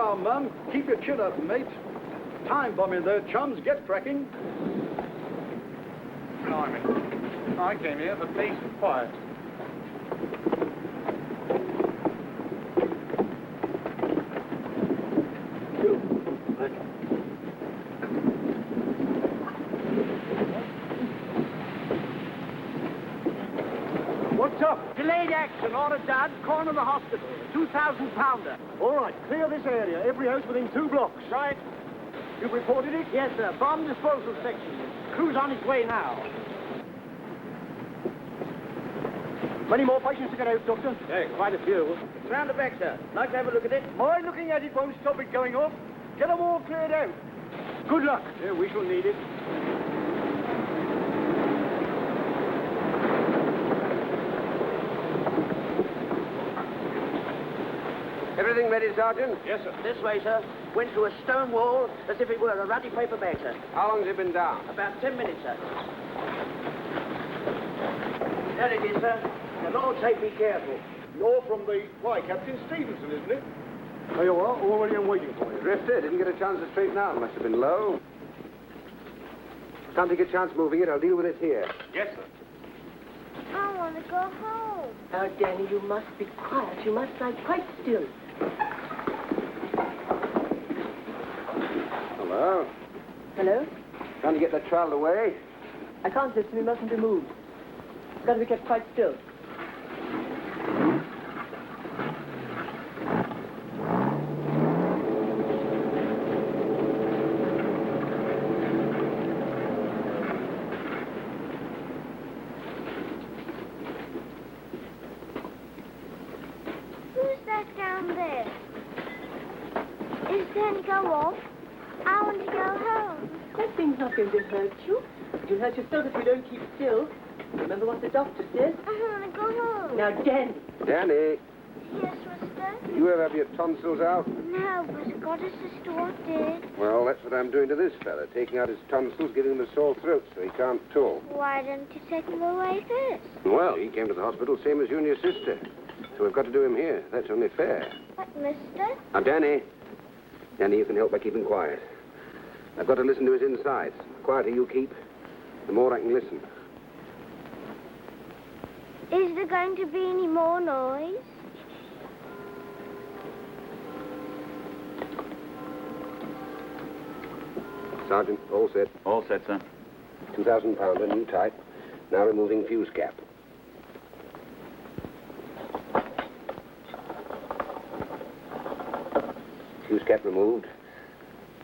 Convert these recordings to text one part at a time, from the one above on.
now, Mum. Keep your chin up, mate. Time bombing there, chums. Get cracking. Blimey. I came here for peace and quiet. What's up? Delayed action, order, Dad. Corner of the hospital. 2,000-pounder. All right, clear this area. Every house within 2 blocks. Right. You've reported it? Yes, sir. Bomb disposal section. Crew's on its way now. Many more patients to get out, Doctor? Yeah, quite a few. It's round the back, sir. Like to have a look at it? My looking at it won't stop it going off. Get them all cleared out. Good luck. Yeah, we shall need it. Everything ready, Sergeant? Yes, sir. This way, sir. Went through a stone wall as if it were a ruddy paper bag, sir. How long's it been down? About 10 minutes, sir. There it is, sir. The Lord say be careful. You're from the... Why, Captain Stevenson, isn't it? There you are, already I'm waiting for you. Drifted. Didn't get a chance to straighten out. Must have been low. Can't take a chance moving it. I'll deal with it here. Yes, sir. I want to go home. Now, Danny, you must be quiet. You must lie quite still. Hello? Hello? Trying to get that child away? I can't listen. We mustn't be moved. Got to be kept quite still. Who's that down there? Is Danny go off? I want to go home. That thing's not going to hurt you. You'll hurt yourself if you don't keep still. Remember what the doctor said? I want to go home. Now, Danny. Danny, Yes, mister? you ever have your tonsils out? No, but Goddess sister what did. Well, that's what I'm doing to this fella. Taking out his tonsils, giving him a sore throat so he can't talk. Why didn't you take him away first? Well, he came to the hospital same as you and your sister. So we've got to do him here. That's only fair. What, mister? Now, Danny. Danny, you can help by keeping quiet. I've got to listen to his insides. The quieter you keep, the more I can listen. Is there going to be any more noise? Sergeant, all set. All set, sir. 2,000-pounder, new type. Now removing fuse cap. Fuse cap removed.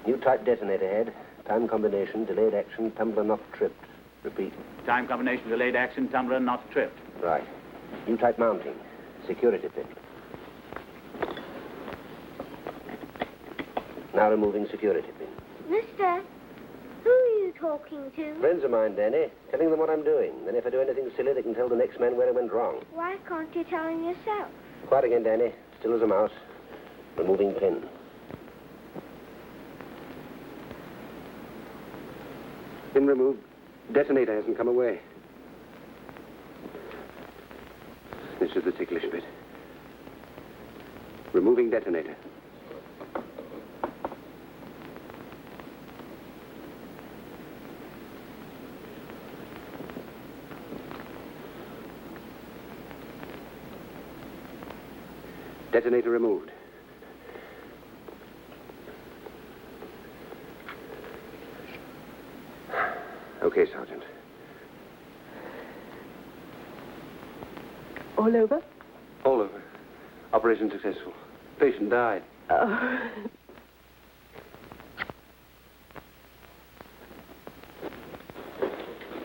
New type detonator head. Time combination, delayed action, tumbler not tripped. Repeat. Time combination, delayed action, tumbler not tripped. Right. New type mounting. Security pin. Now removing security pin. Mister, who are you talking to? Friends of mine, Danny. Telling them what I'm doing. Then if I do anything silly, they can tell the next man where I went wrong. Why can't you tell him yourself? Quiet again, Danny. Still as a mouse. Removing pin. Pin removed. Detonator hasn't come away. This is the ticklish bit. Removing detonator. Detonator removed. Okay, Sergeant. All over? All over. Operation successful. Patient died. Oh.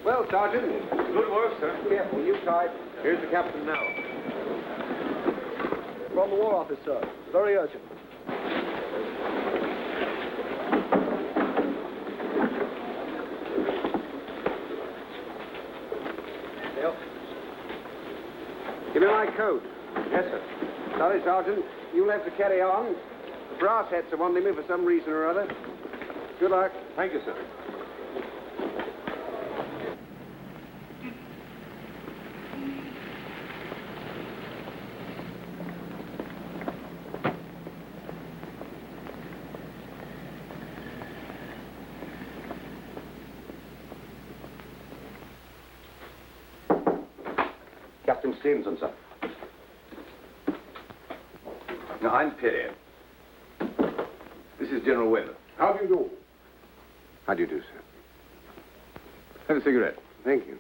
Well, Sergeant. Good work, sir. Careful, you type. Here's the captain now. From the War Office, sir. Very urgent. Yep. Give me my coat. Yes, sir. Sorry, Sergeant. You'll have to carry on. The brass hats are wanting me for some reason or other. Good luck. Thank you, sir. Captain Stevenson, sir. Now, I'm Perry. This is General Weymouth. How do you do? How do you do, sir? Have a cigarette. Thank you.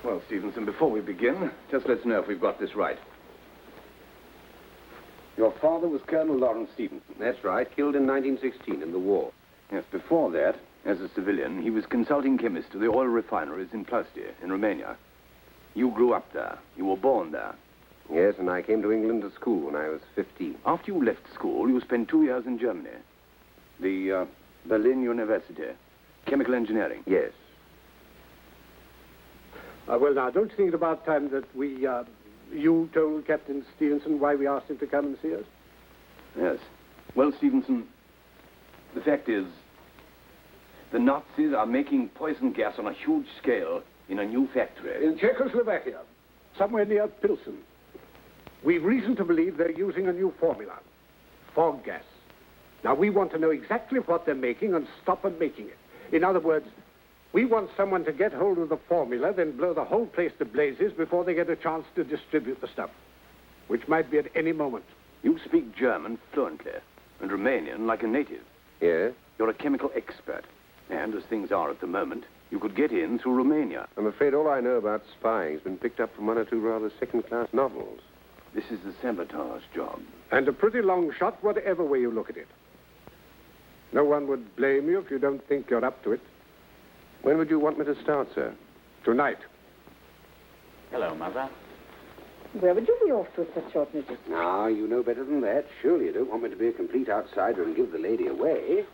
Well, Stevenson, before we begin, just let's know if we've got this right. Your father was Colonel Lawrence Stevenson. That's right. Killed in 1916 in the war. Yes, before that, as a civilian, he was consulting chemist to the oil refineries in Plough in Romania. You grew up there. You were born there. Yes, and I came to England to school when I was 15. After you left school, you spent 2 years in Germany. The Berlin University. Chemical engineering. Yes. Well, now, don't you think it about time that you told Captain Stevenson why we asked him to come and see us? Yes. Well, Stevenson, the fact is, the Nazis are making poison gas on a huge scale in a new factory. In Czechoslovakia, somewhere near Pilsen. We've reason to believe they're using a new formula, fog gas. Now, we want to know exactly what they're making and stop them making it. In other words, we want someone to get hold of the formula, then blow the whole place to blazes before they get a chance to distribute the stuff, which might be at any moment. You speak German fluently, and Romanian like a native. Yes? You're a chemical expert, and as things are at the moment, you could get in through Romania. I'm afraid all I know about spying has been picked up from one or two rather second-class novels. This is a sabotage job. And a pretty long shot, whatever way you look at it. No one would blame you if you don't think you're up to it. When would you want me to start, sir? Tonight. Hello, Mother. Where would you be off to at such short notice? Now, you know better than that. Surely you don't want me to be a complete outsider and give the lady away.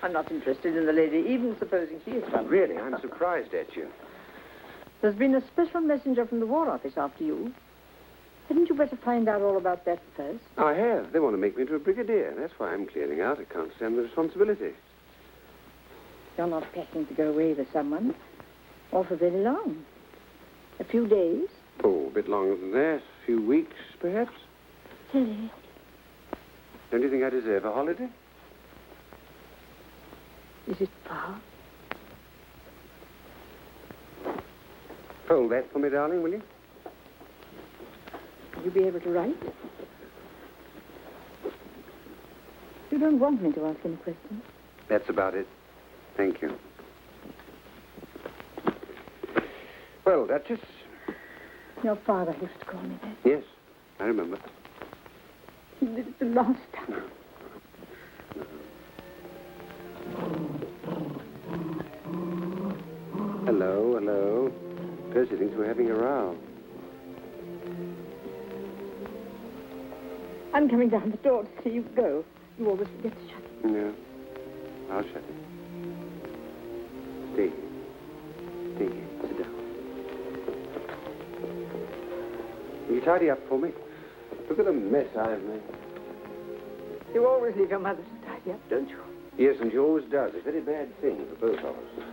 I'm not interested in the lady, even supposing she is one. Really, I'm surprised at you. There's been a special messenger from the War Office after you. Hadn't you better find out all about that first? I have. They want to make me into a brigadier. That's why I'm clearing out. I can't stand the responsibility. You're not packing to go away with someone, or for very long. A few days. Oh, a bit longer than that. A few weeks, perhaps. Silly. Don't you think I deserve a holiday? Is it far? Fold that for me, darling, will you? Will you be able to write? You don't want me to ask any questions? That's about it. Thank you. Well, Duchess. Your father used to call me that. Yes, I remember. He did it the last time. Hello, hello. Percy thinks we're having a row. I'm coming down the door to see you go. You always forget to shut it. No, I'll shut it. Stay here. Stay here. Sit down. Will you tidy up for me? Look at the mess I've made. You always leave your mother to tidy up, don't you? Yes, and she always does. A very bad thing for both of us.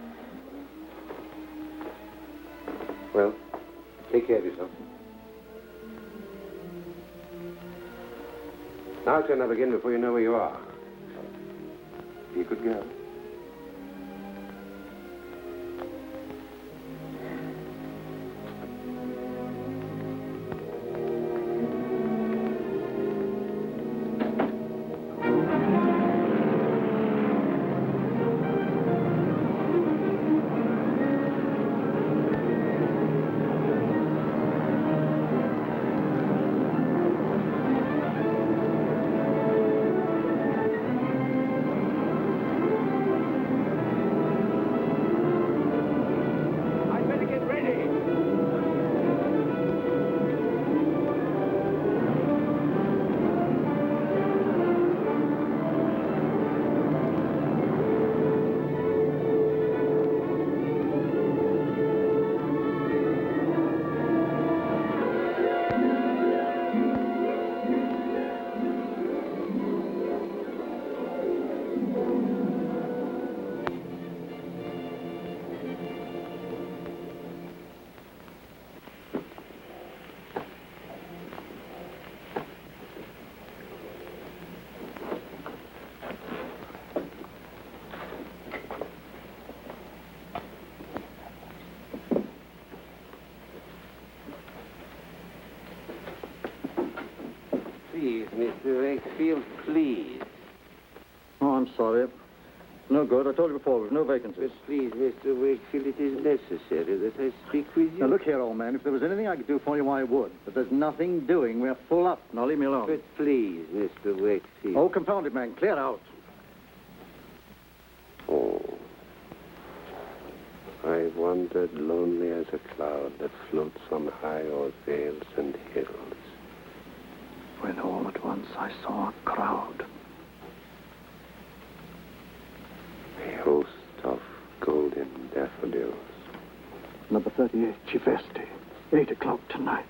Well, take care of yourself. Now turn up again before you know where you are. Be a good girl. Mr. Wakefield, please. Oh, I'm sorry. No good. I told you before, we've no vacancies. But please, Mr. Wakefield, it is necessary that I speak with you. Now, look here, old man. If there was anything I could do for you, I would. But there's nothing doing. We're full up. Now, leave me alone. But please, Mr. Wakefield. Oh, confound it, man. Clear out. Oh. I wandered lonely as a cloud that floats on high o'er vales and hills. When all at once I saw a crowd. A host of golden daffodils. Number 38, Chivesti. 8 o'clock tonight.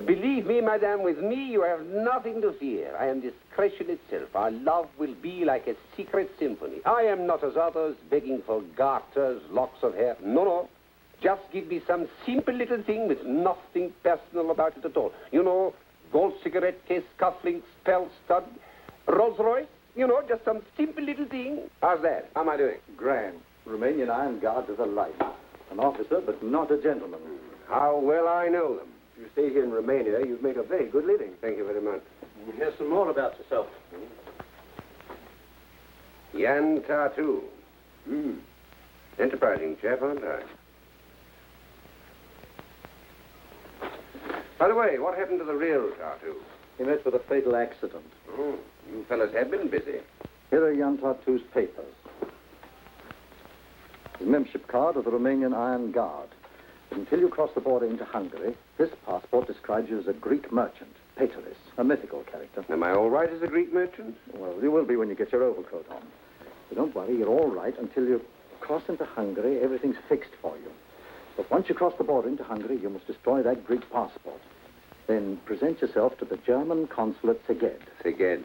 Believe me, madame, with me you have nothing to fear. I am discretion itself. Our love will be like a secret symphony. I am not as others, begging for garters, locks of hair. No, no. Just give me some simple little thing with nothing personal about it at all. You know, gold cigarette case, cufflinks, pearl stud, Rolls Royce. You know, just some simple little thing. How's that? How am I doing? Grand. Romanian Iron Guard to the life. An officer, but not a gentleman. How well I know them. If you stay here in Romania, you've made a very good living. Thank you very much. Here's some more about yourself. Jan Tartu. Enterprising chap, aren't I? By the way, what happened to the real Tartu? He met with a fatal accident. Oh, you fellas have been busy. Here are Jan Tartu's papers. His membership card of the Romanian Iron Guard. But until you cross the border into Hungary, this passport describes you as a Greek merchant, Pateris, a mythical character. Am I all right as a Greek merchant? Well, you will be when you get your overcoat on. But don't worry, you're all right until you cross into Hungary. Everything's fixed for you. But once you cross the border into Hungary, you must destroy that Greek passport. Then present yourself to the German consul at Szeged. Szeged.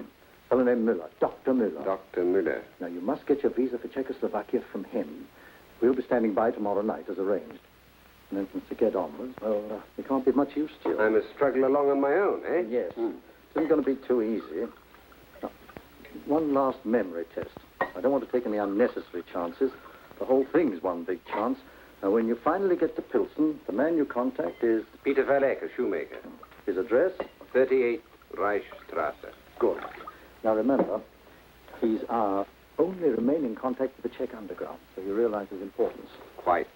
Fellow named Müller, Dr. Müller. Dr. Müller. Now, you must get your visa for Czechoslovakia from him. We'll be standing by tomorrow night, as arranged. And then from Szeged onwards, well, we can't be much use to you. I must struggle along on my own, eh? Yes. It isn't going to be too easy. Now, one last memory test. I don't want to take any unnecessary chances. The whole thing's one big chance. Now, when you finally get to Pilsen, the man you contact is... Peter Verleck, a shoemaker. His address? 38 Reichstrasse. Good. Now, remember, he's our only remaining contact with the Czech underground, so you realize his importance. Quite.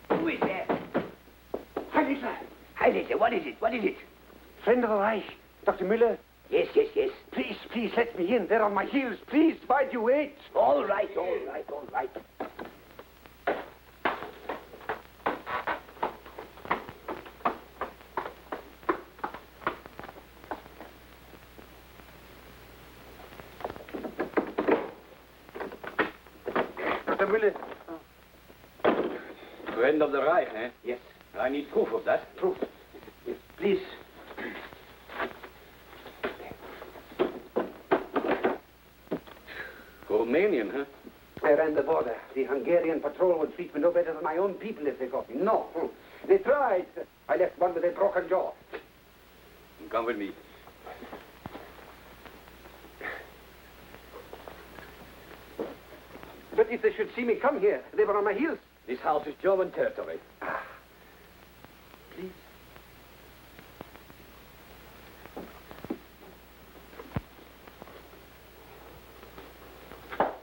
Who is there? Hi, Rilla. What is it? What is it? Friend of the Reich, Dr. Müller. Yes, yes, yes. Please, please, let me in. They're on my heels. Please, why do you wait? All right, all right, all right. Dr. Müller. Friend of the Reich, eh? Yes. I need proof of that. Proof. Yes, please. Romanian, huh? I ran the border. The Hungarian patrol would treat me no better than my own people if they got me. No. They tried. I left one with a broken jaw. Come with me. But if they should see me come here, they were on my heels. This house is German territory. Please.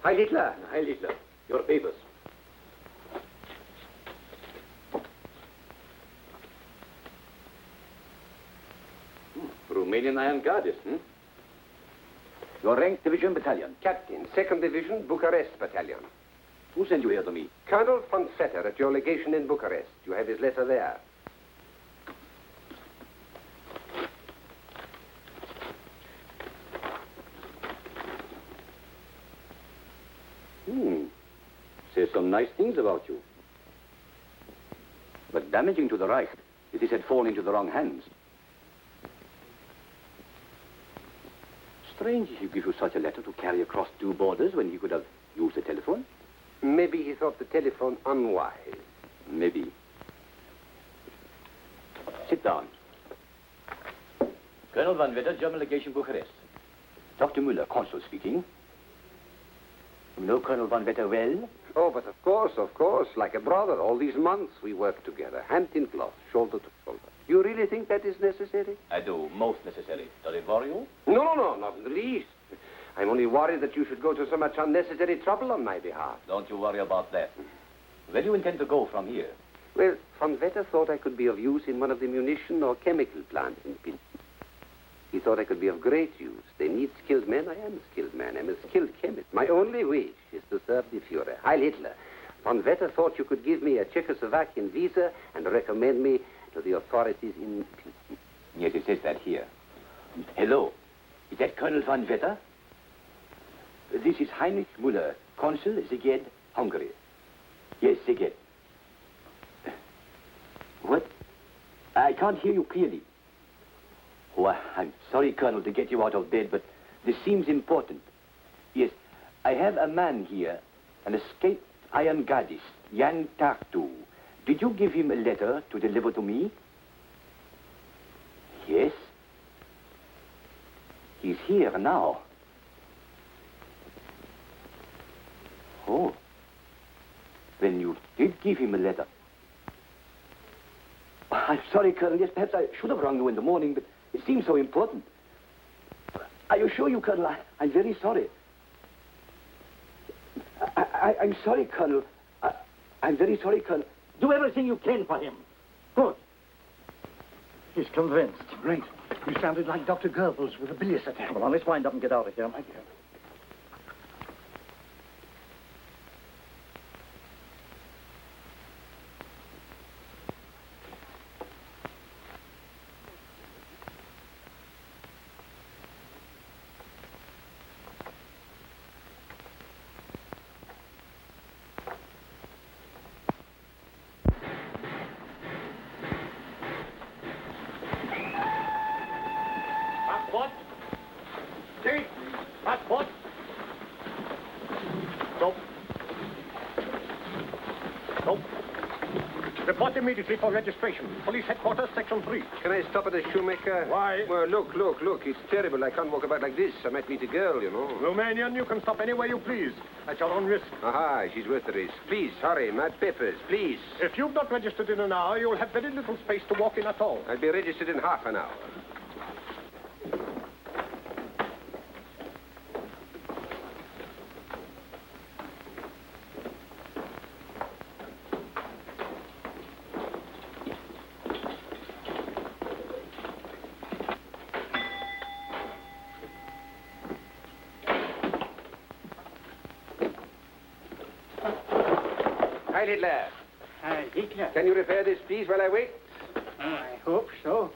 Heil Hitler. Heil Hitler. Your papers. Romanian Iron Guards, Your rank, division, battalion. Captain, 2nd Division, Bucharest Battalion. Who sent you here to me? Colonel von Vetter at your legation in Bucharest. You have his letter there. Says some nice things about you. But damaging to the Reich if this had fallen into the wrong hands. Strange he give you such a letter to carry across 2 borders when he could have used the telephone. Maybe he thought the telephone unwise. Maybe. Sit down. Colonel Van Vetter, German Legation, Bucharest. Dr. Müller, Consul speaking. You know Colonel Van Vetter well? Oh, but of course, like a brother. All these months we worked together, hand in glove, shoulder to shoulder. You really think that is necessary? I do, most necessary. Does it worry you? No, not in the least. I'm only worried that you should go to so much unnecessary trouble on my behalf. Don't you worry about that. Where do you intend to go from here? Well, Von Vetter thought I could be of use in one of the munition or chemical plants in Pin. He thought I could be of great use. They need skilled men. I am a skilled man. I'm a skilled chemist. My only wish is to serve the Führer. Heil Hitler. Von Vetter thought you could give me a Czechoslovakian visa and recommend me to the authorities in... Yes, it says that here. Hello. Is that Colonel Van Vetter? This is Heinrich Müller, Consul, Szeged, Hungary. Yes, Szeged. What? I can't hear you clearly. Oh, I'm sorry, Colonel, to get you out of bed, but this seems important. Yes, I have a man here, an escaped iron gardist, Jan Tartu. Did you give him a letter to deliver to me? Yes. He's here now. Oh. Then you did give him a letter. I'm sorry, Colonel. Yes, perhaps I should have rung you in the morning, but it seems so important. Are you sure, Colonel? I'm very sorry. I'm sorry, Colonel. I'm very sorry, Colonel. Do everything you can for him. Good. He's convinced. Great. You sounded like Dr. Goebbels with a bilious attack. Come on, let's wind up and get out of here, my dear. Report immediately for registration. Police headquarters, section 3. Can I stop at a shoemaker? Why? Well, look. It's terrible. I can't walk about like this. I might meet a girl, you know. Romanian, you can stop anywhere you please. At your own risk. Aha, she's worth the risk. Please, hurry. My papers, please. If you've not registered in an hour, you'll have very little space to walk in at all. I'll be registered in half an hour. Heil Hitler. Heil Hitler. Can you repair this, please, while I wait? Oh, I hope so.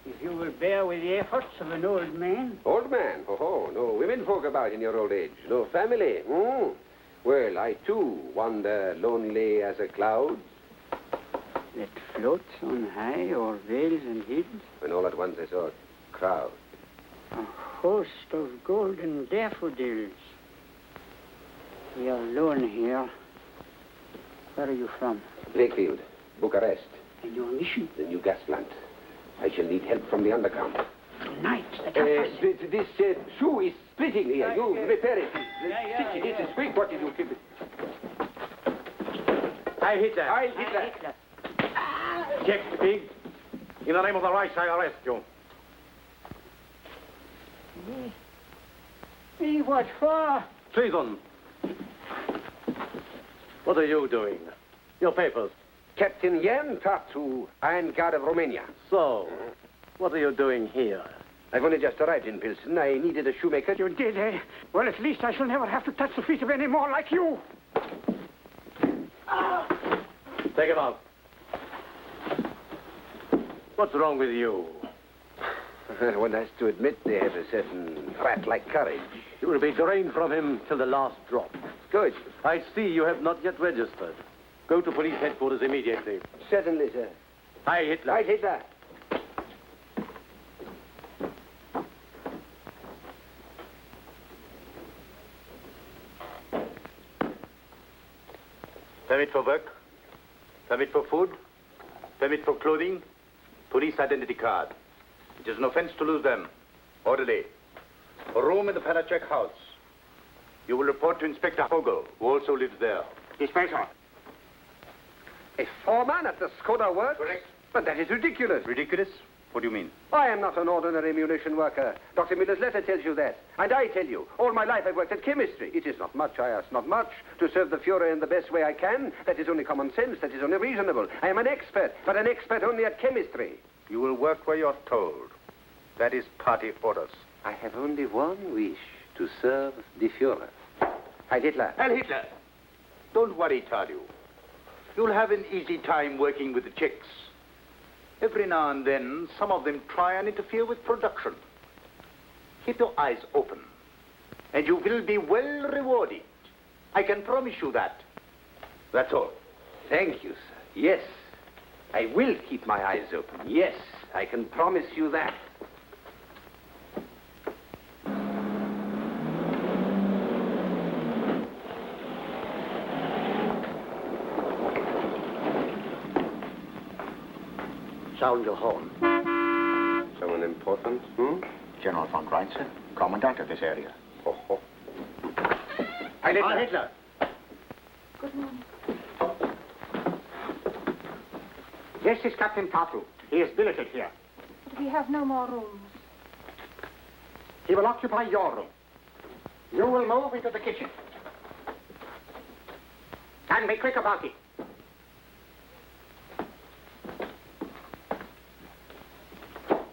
If you will bear with the efforts of an old man. Old man? Oh, no women folk about in your old age. No family. Well, I, too, wander lonely as a cloud. That floats on high o'er vales and hills. When all at once I saw a crowd. A host of golden daffodils. We are alone here. Where are you from? Wakefield, Bucharest. And your mission? The new gas plant. I shall need help from the underground. Tonight, This shoe is splitting here. You repair it. Yeah. Stitch it. It's quick. What did you keep it? Heil Hitler. Heil Hitler. Jack the pig. In the name of the Reich, I arrest you. What for? Treason. What are you doing? Your papers. Captain Jan Tartu, Iron Guard of Romania. So, what are you doing here? I've only just arrived in Pilsen. I needed a shoemaker. You did, eh? Well, at least I shall never have to touch the feet of any more like you. Take him out. What's wrong with you? One has to admit they have a certain rat-like courage. You will be drained from him till the last drop. Good. I see you have not yet registered. Go to police headquarters immediately. Certainly, sir. Hi, Hitler. Right, Hitler. Permit for work, permit for food, permit for clothing, police identity card. It is an offense to lose them. Orderly. A room in the Panacek house. You will report to Inspector Vogel, who also lives there. Inspector. A foreman at the Skoda works? Correct. But that is ridiculous. Ridiculous? What do you mean? I am not an ordinary munition worker. Dr. Miller's letter tells you that. And I tell you, all my life I've worked at chemistry. It is not much, I ask not much. To serve the Fuhrer in the best way I can, that is only common sense, that is only reasonable. I am an expert, but an expert only at chemistry. You will work where you're told. That is party orders. I have only one wish, to serve the Fuhrer. Heil Hitler. Heil Hitler! Don't worry, Tartu. You'll have an easy time working with the Czechs. Every now and then, some of them try and interfere with production. Keep your eyes open, and you will be well rewarded. I can promise you that. That's all. Thank you, sir. Yes, I will keep my eyes open. Yes, I can promise you that. Sound your horn. Someone important, General von Reinze, commandant of this area. Oh. Heil Hitler. Hitler. Good morning. This is Captain Tartu. He is billeted here. But we have no more rooms. He will occupy your room. You will move into the kitchen. And be quick about it.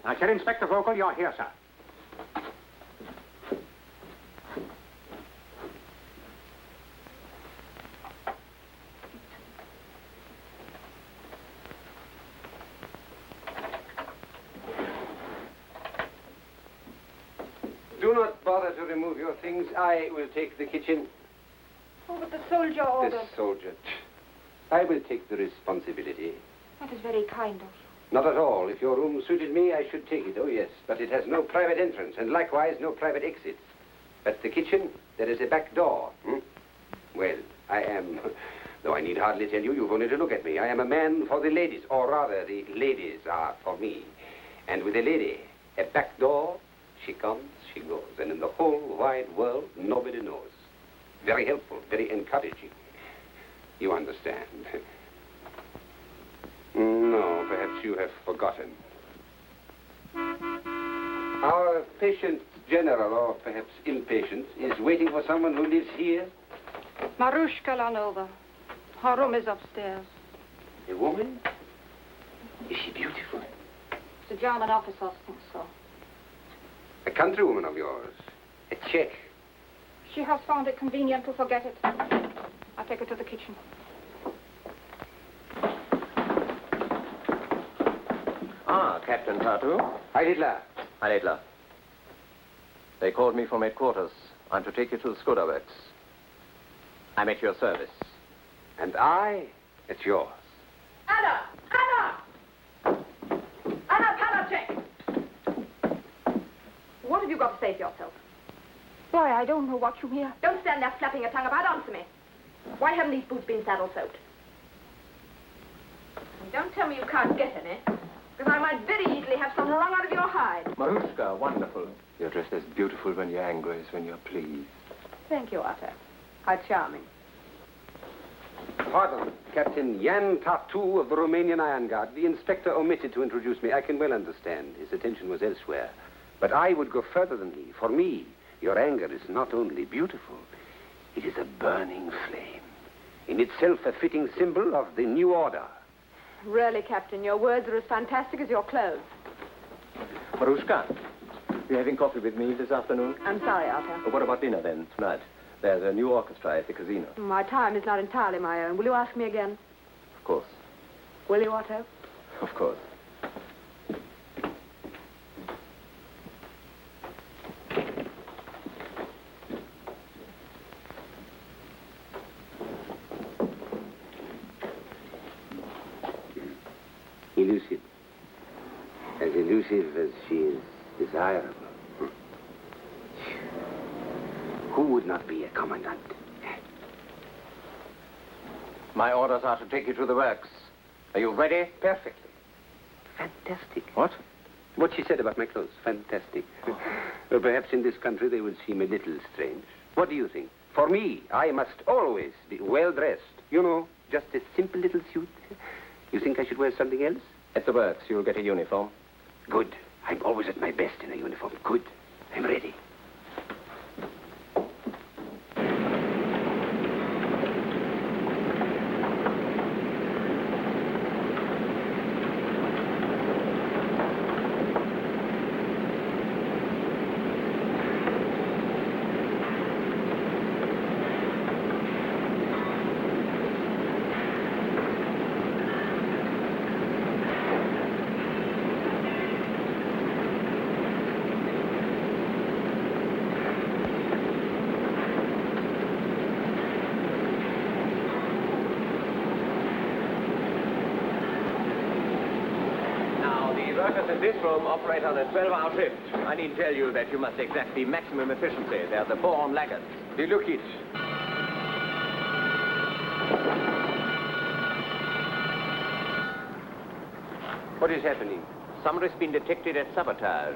I said, Inspector Vogel, you're here, sir. Do not bother to remove your things. I will take the kitchen. Oh, but the soldier ordered. The soldier. I will take the responsibility. That is very kind of you. Not at all. If your room suited me, I should take it. Oh, yes. But it has no private entrance, and likewise no private exits. At the kitchen, there is a back door. Well, I am, though I need hardly tell you, you've only to look at me. I am a man for the ladies, or rather, the ladies are for me. And with a lady, a back door, she comes, she goes. And in the whole wide world, nobody knows. Very helpful, very encouraging. You understand. No, perhaps you have forgotten. Our patient general, or perhaps impatient, is waiting for someone who lives here. Maruschuka, Lanova. Her room is upstairs. A woman? Is she beautiful? The German officer thinks so. A countrywoman of yours? A Czech? She has found it convenient to forget it. I'll take her to the kitchen. Ah, Captain Tartu. Heil Hitler. Hi, Hitler. They called me from headquarters. I'm to take you to the Skoda works. I'm at your service. And I at yours. Anna! Panacek! What have you got to say for yourself? Why, I don't know what you hear. Don't stand there flapping your tongue about. Answer me. Why haven't these boots been saddle-soaked? And don't tell me you can't get any, because I might very easily have some wrung out of your hide. Maruschuka, wonderful. You're dressed as beautiful when you're angry as when you're pleased. Thank you, Otto. How charming. Pardon, Captain Jan Tartu of the Romanian Iron Guard. The inspector omitted to introduce me. I can well understand. His attention was elsewhere. But I would go further than he. For me, your anger is not only beautiful, it is a burning flame. in itself a fitting symbol of the new order. Really, Captain, your words are as fantastic as your clothes. Maruschuka, you having coffee with me this afternoon? I'm sorry, Otto. What about dinner then, tonight? There's a new orchestra at the casino. My time is not entirely my own. Will you ask me again? Of course. Will you, Otto? Of course. Elusive as she is desirable. Who would not be a commandant? My orders are to take you to the works. Are you ready? Perfectly. Fantastic. What? What she said about my clothes. Fantastic. Well, perhaps in this country they would seem a little strange. What do you think? For me, I must always be well-dressed. You know, just a simple little suit. You think I should wear something else? At the works, you'll get a uniform. Good. I'm always at my best in a uniform. Good. I'm ready. This room operate on a 12-hour shift. I need tell you that you must exact the maximum efficiency. They're the born laggards. Look it. What is happening? Somebody's been detected at sabotage.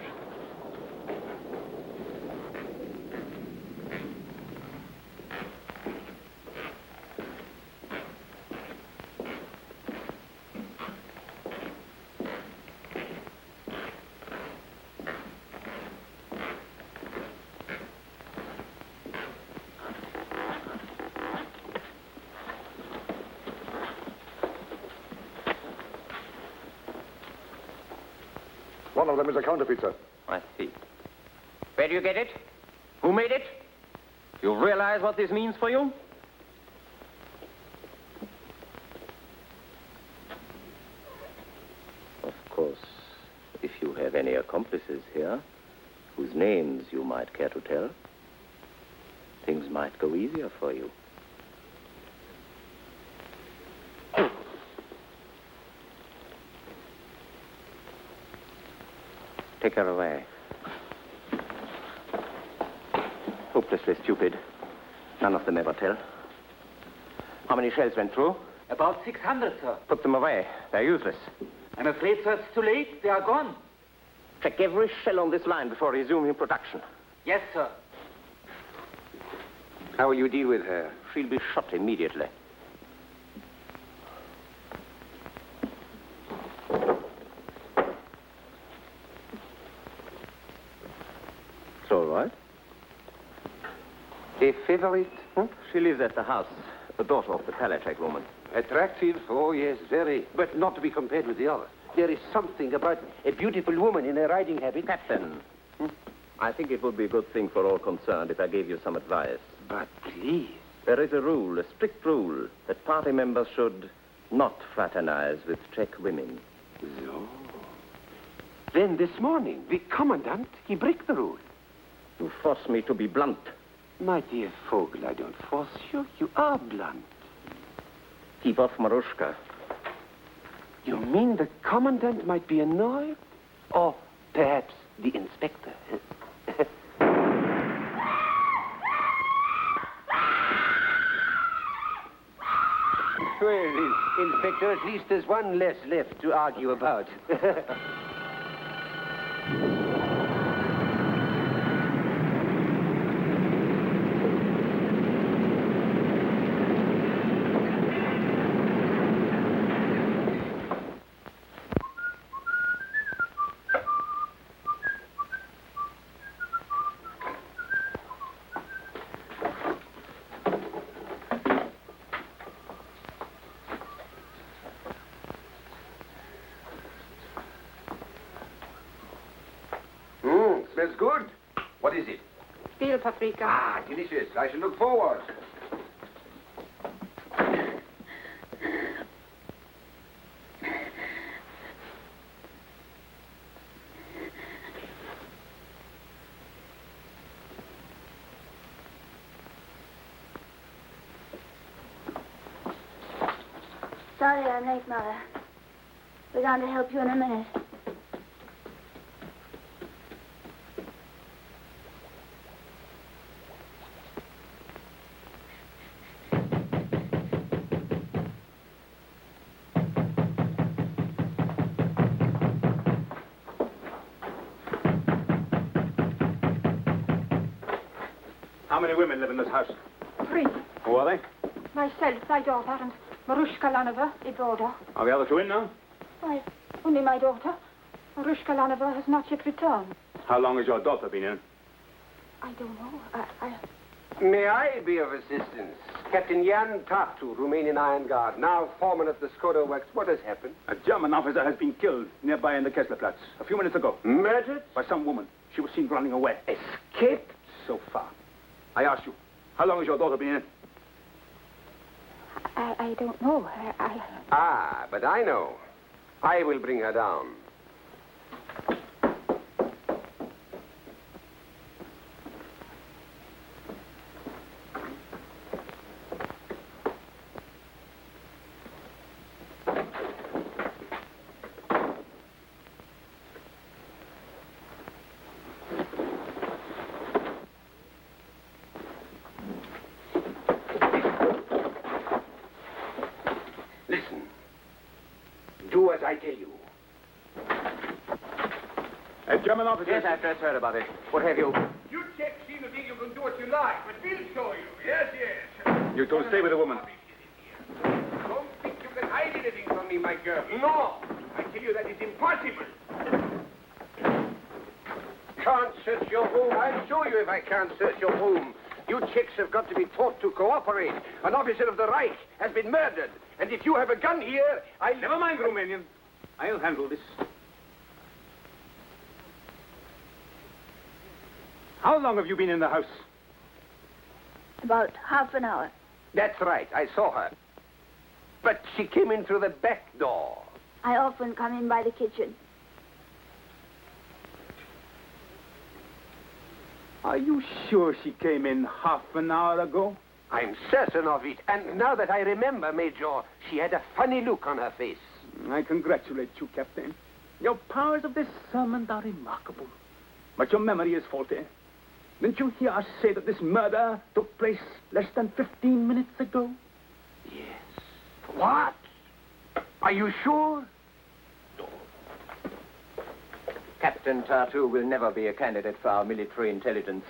One of them is a counterfeit, sir. I see. Where do you get it? Who made it? You realize what this means for you? Of course, if you have any accomplices here, whose names you might care to tell, things might go easier for you. Take her away. Hopelessly stupid. None of them ever tell. How many shells went through? About 600, sir. Put them away. They're useless. I'm afraid, sir, it's too late. They are gone. Check every shell on this line before resuming production. Yes, sir. How will you deal with her? She'll be shot immediately. It's all right. A favorite? She lives at the house, the daughter of the pallet woman. Attractive? Oh, yes, very. But not to be compared with the other. There is something about a beautiful woman in a riding habit. Captain, I think it would be a good thing for all concerned if I gave you some advice. But please. There is a rule, a strict rule, that party members should not fraternize with Czech women. No. Then this morning, the commandant, he break the rule. You force me to be blunt. My dear Vogel, I don't force you. You are blunt. Keep off Maruschuka. You mean the commandant might be annoyed? Or perhaps the inspector? Well, Inspector, at least there's one less left to argue about. good. What is it? Veal paprika. Ah, delicious. I shall look forward. Sorry I'm late, Mother. We're going to help you in a minute. How many women live in this house? 3. Who are they? Myself, my daughter, and Maruschuka, Lanova, Odo. Are the other two in now? Why, only my daughter. Maruschuka, Lanova has not yet returned. How long has your daughter been in? I don't know. May I be of assistance? Captain Jan Tartu, Romanian Iron Guard, now foreman of the Skoda Works. What has happened? A German officer has been killed nearby in the Kesslerplatz a few minutes ago. Murdered? By some woman. She was seen running away. Escaped? So far. I asked you, how long has your daughter been in? I don't know. Ah, but I know. I will bring her down. Do as I tell you. A German officer? Yes, I've just heard about it. What have you? You Czechs seem to think you can do what you like, but we'll show you. Yes, yes. You two stay with the woman. Don't think you can hide anything from me, my girl. No. I tell you that is impossible. Can't search your home. I'll show you if I can't search your home. You Czechs have got to be taught to cooperate. An officer of the Reich has been murdered. And if you have a gun here, I'll... Never mind, Romanian. I'll handle this. How long have you been in the house? About half an hour. That's right. I saw her. But she came in through the back door. I often come in by the kitchen. Are you sure she came in half an hour ago? I'm certain of it. And now that I remember, Major, she had a funny look on her face. I congratulate you, Captain. Your powers of discernment are remarkable. But your memory is faulty. Didn't you hear us say that this murder took place less than 15 minutes ago? Yes. What? Are you sure? Captain Tartu will never be a candidate for our military intelligence.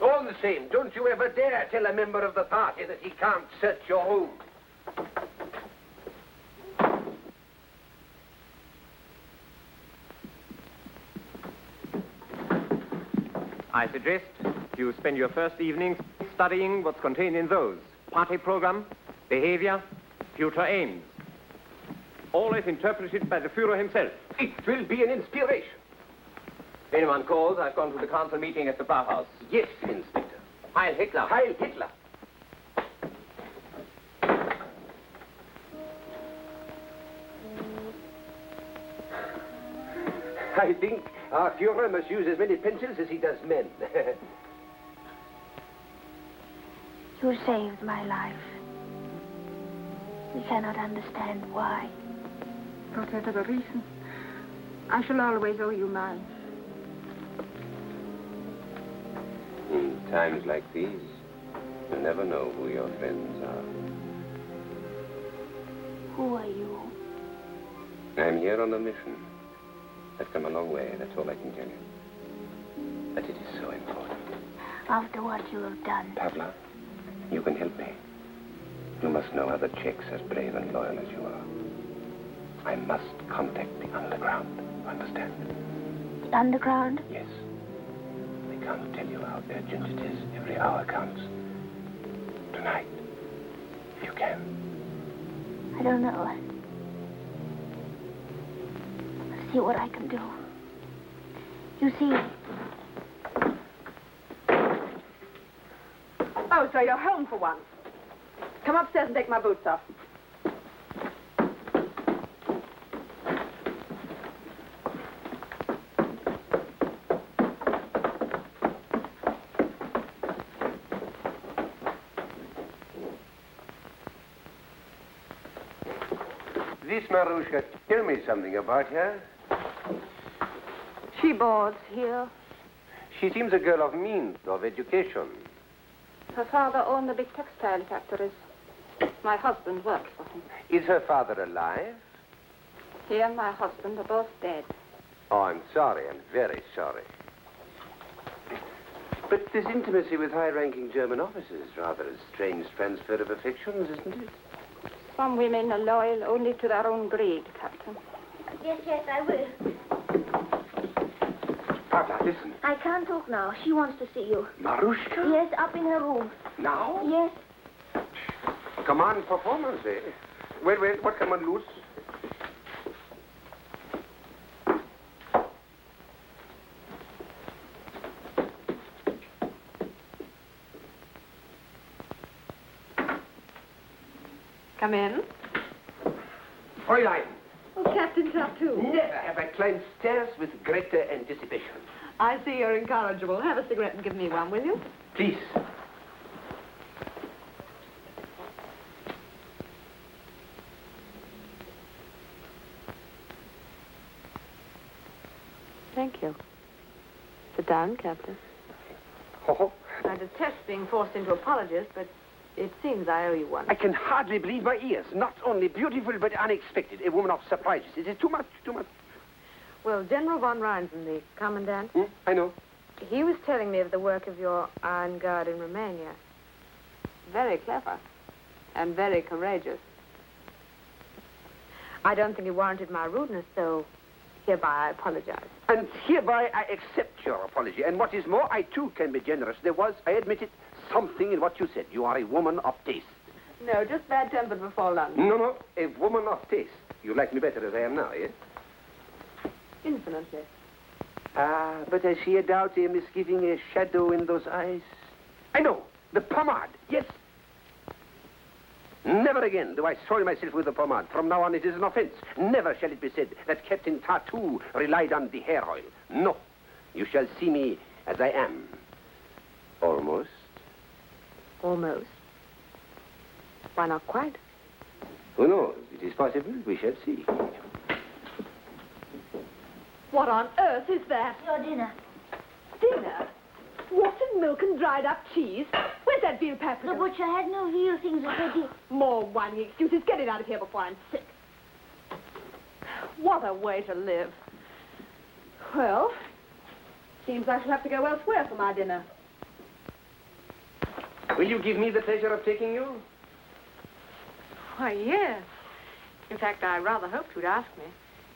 All the same, don't you ever dare tell a member of the party that he can't search your home. I suggest you spend your first evenings studying what's contained in those. Party program, behavior, future aims. Always interpreted by the Führer himself. It will be an inspiration. If anyone calls, I've gone to the council meeting at the Brauhaus. Yes, Inspector. Heil Hitler. Heil Hitler. I think our Führer must use as many pencils as he does men. You saved my life. We cannot understand why. Whatever the reason, I shall always owe you mine. In times like these, you never know who your friends are. Who are you? I'm here on a mission. I've come a long way, that's all I can tell you. But it is so important. After what you have done. Pavla, you can help me. You must know other Czechs as brave and loyal as you are. I must contact the underground. You understand? The underground? Yes. I can't tell you how urgent it is. Every hour counts. Tonight, if you can. I don't know. see what I can do. You see, Oh, so you're home for once. Come upstairs and take my boots off. This Maruschuka, tell me something about her. She boards here. She seems a girl of means, of education. Her father owned the big textile factories. My husband works for him. Is her father alive? He and my husband are both dead. Oh, I'm sorry. I'm very sorry. But this intimacy with high-ranking German officers is rather a strange transfer of affections, isn't it? Some women are loyal only to their own greed, Captain. yes, I will. Papa, listen. I can't talk now. She wants to see you. Maruschuka? Yes, up in her room. Now? Yes. Command performance, eh? Wait, what can one lose? Come in. Fräulein, Oh, Captain Tartu. never have I climbed stairs with greater anticipation. I see you're incorrigible. Have a cigarette and give me one, will you? Please. Thank you. Sit down, Captain. Oh, I detest being forced into apologies, but it seems I owe you one. I can hardly believe my ears. Not only beautiful, but unexpected. A woman of surprises. It is too much, too much. Well, General von Reinsen, the commandant, I know. he was telling me of the work of your Iron Guard in Romania. Very clever and very courageous. I don't think it warranted my rudeness, so hereby I apologize. And hereby I accept your apology. And what is more, I too can be generous. There was, I admit it, something in what you said. You are a woman of taste. No, just bad-tempered before lunch. No, a woman of taste. You like me better as I am now, yes? Infinitely. Ah, but I see a doubt, a misgiving, a shadow in those eyes. I know, the pomade, yes. Never again do I soil myself with the pomade. From now on, it is an offense. Never shall it be said that Captain Tartu relied on the hair oil. No, you shall see me as I am. Almost. Almost. Why not quite? Who knows? It is possible. We shall see. What on earth is that? Your dinner. Dinner? Watered milk and dried up cheese? Where's that veal paprika? The butcher had no veal things at ready. More whining excuses. Get it out of here before I'm sick. What a way to live. Well, seems I shall have to go elsewhere for my dinner. Will you give me the pleasure of taking you? Why, yes. In fact, I rather hoped you'd ask me.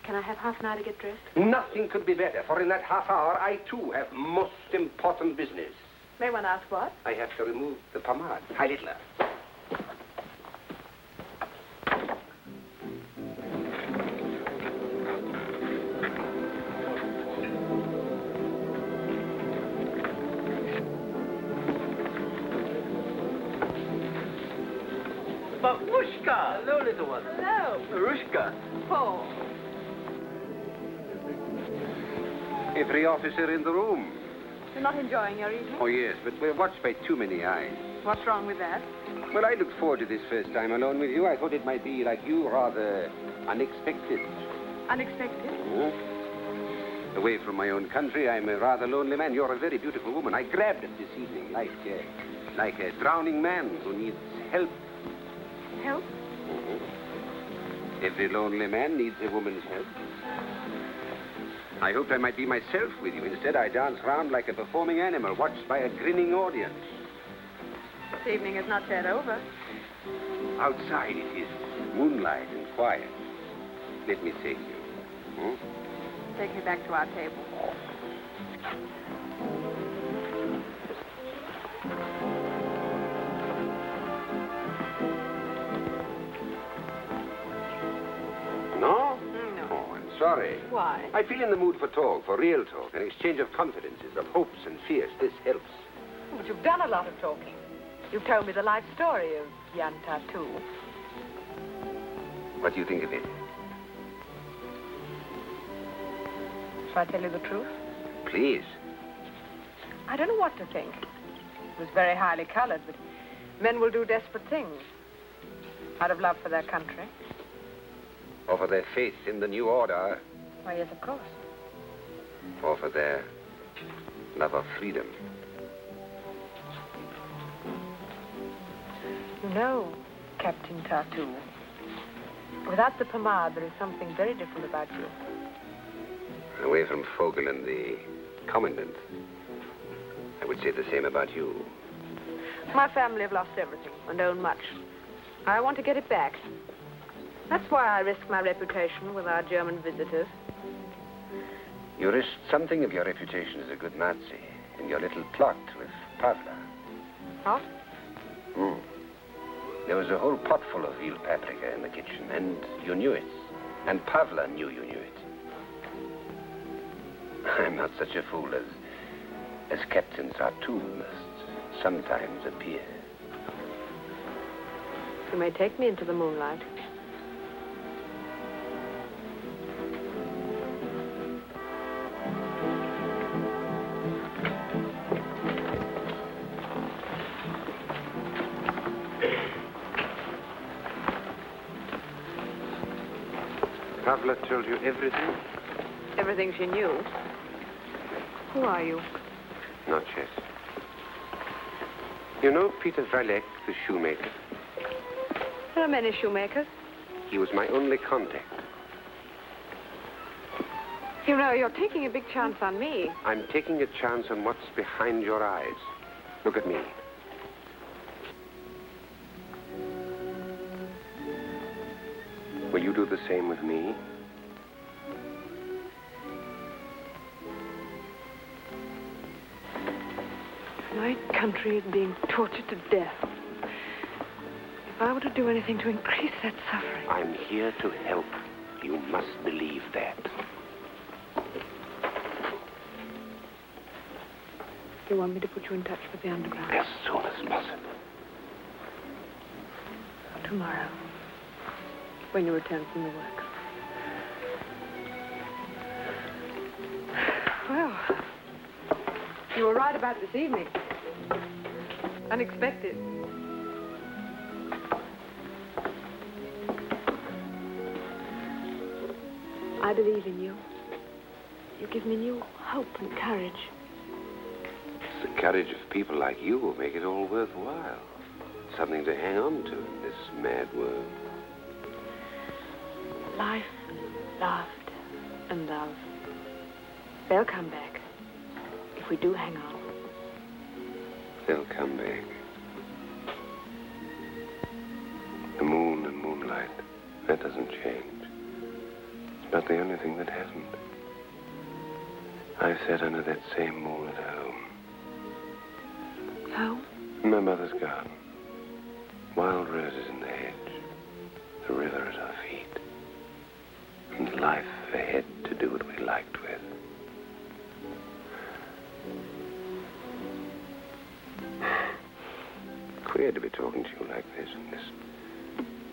Can I have half an hour to get dressed? Nothing could be better, for in that half hour, I too have most important business. May one ask what? I have to remove the pomade. Heil Hitler. Babushka! Hello, little one. Hello. Maruschuka. Paul. Every officer in the room. You're not enjoying your evening? Oh, yes, but we're watched by too many eyes. What's wrong with that? Well, I looked forward to this first time alone with you. I thought it might be, like you, rather unexpected. Unexpected? Away from my own country, I'm a rather lonely man. You're a very beautiful woman. I grabbed it this evening like a drowning man who needs help. Help? Every lonely man needs a woman's help. I hoped I might be myself with you. Instead, I dance round like a performing animal, watched by a grinning audience. This evening is not yet over. Outside it is moonlight and quiet. Let me take you. Take me back to our table. No? No. Oh, I'm sorry. sorry. Why? I feel in the mood for talk, for real talk, an exchange of confidences, of hopes and fears. This helps. But you've done a lot of talking. You've told me the life story of young Tartu. What do you think of it? Shall I tell you the truth? Please. I don't know what to think. It was very highly colored, but men will do desperate things out of love for their country. Or for their faith in the new order. Why, yes, of course. Or for their love of freedom. You know, Captain Tartu, without the pomade, there is something very different about you. Away from Vogel and the commandant, I would say the same about you. My family have lost everything and own much. I want to get it back. That's why I risk my reputation with our German visitors. You risked something of your reputation as a good Nazi in your little plot with Pavla. What? There was a whole pot full of veal paprika in the kitchen, and you knew it. And Pavla knew you knew it. I'm not such a fool as Captain Tartu must sometimes appear. You may take me into the moonlight. Pavla told you everything? Everything she knew. Who are you? Not yet. You know Peter Valek, the shoemaker? There are many shoemakers. He was my only contact. You know, you're taking a big chance on me. I'm taking a chance on what's behind your eyes. Look at me. Will you do the same with me? My country is being tortured to death. If I were to do anything to increase that suffering... I'm here to help. You must believe that. You want me to put you in touch with the underground? As soon as possible. Tomorrow. When you return from the work. Well, you were right about this evening. Unexpected. I believe in you. You give me new hope and courage. It's the courage of people like you who make it all worthwhile. Something to hang on to in this mad world. Life, laughter, and love. They'll come back. If we do hang on. They'll come back. The moon and moonlight, that doesn't change. It's not the only thing that hasn't. I've sat under that same moon at home. Home? In my mother's garden. Wild roses in the hedge. The river at our feet. And life ahead to do what we liked with. Queer to be talking to you like this in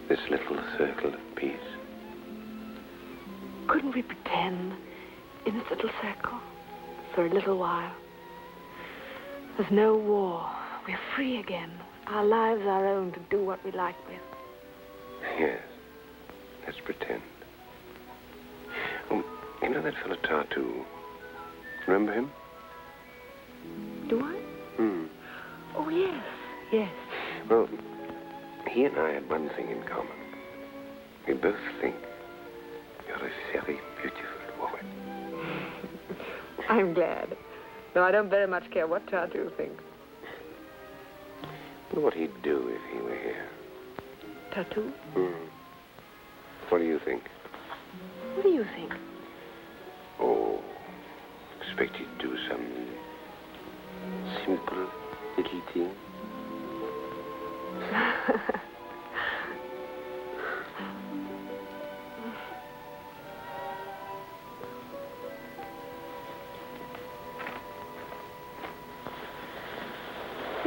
this little circle of peace. Couldn't we pretend in this little circle for a little while? There's no war. We're free again. Our lives are our own to do what we like with. Yes. Let's pretend. Oh, you know that fellow Tartu? Remember him? Do I? Oh, yes. Yes. Well, he and I had one thing in common. We both think you're a very beautiful woman. I'm glad. Though I don't very much care what Tartu thinks. I wonder what he'd do if he were here. Tartu? What do you think? What do you think? Oh, expect he'd do some simple little thing.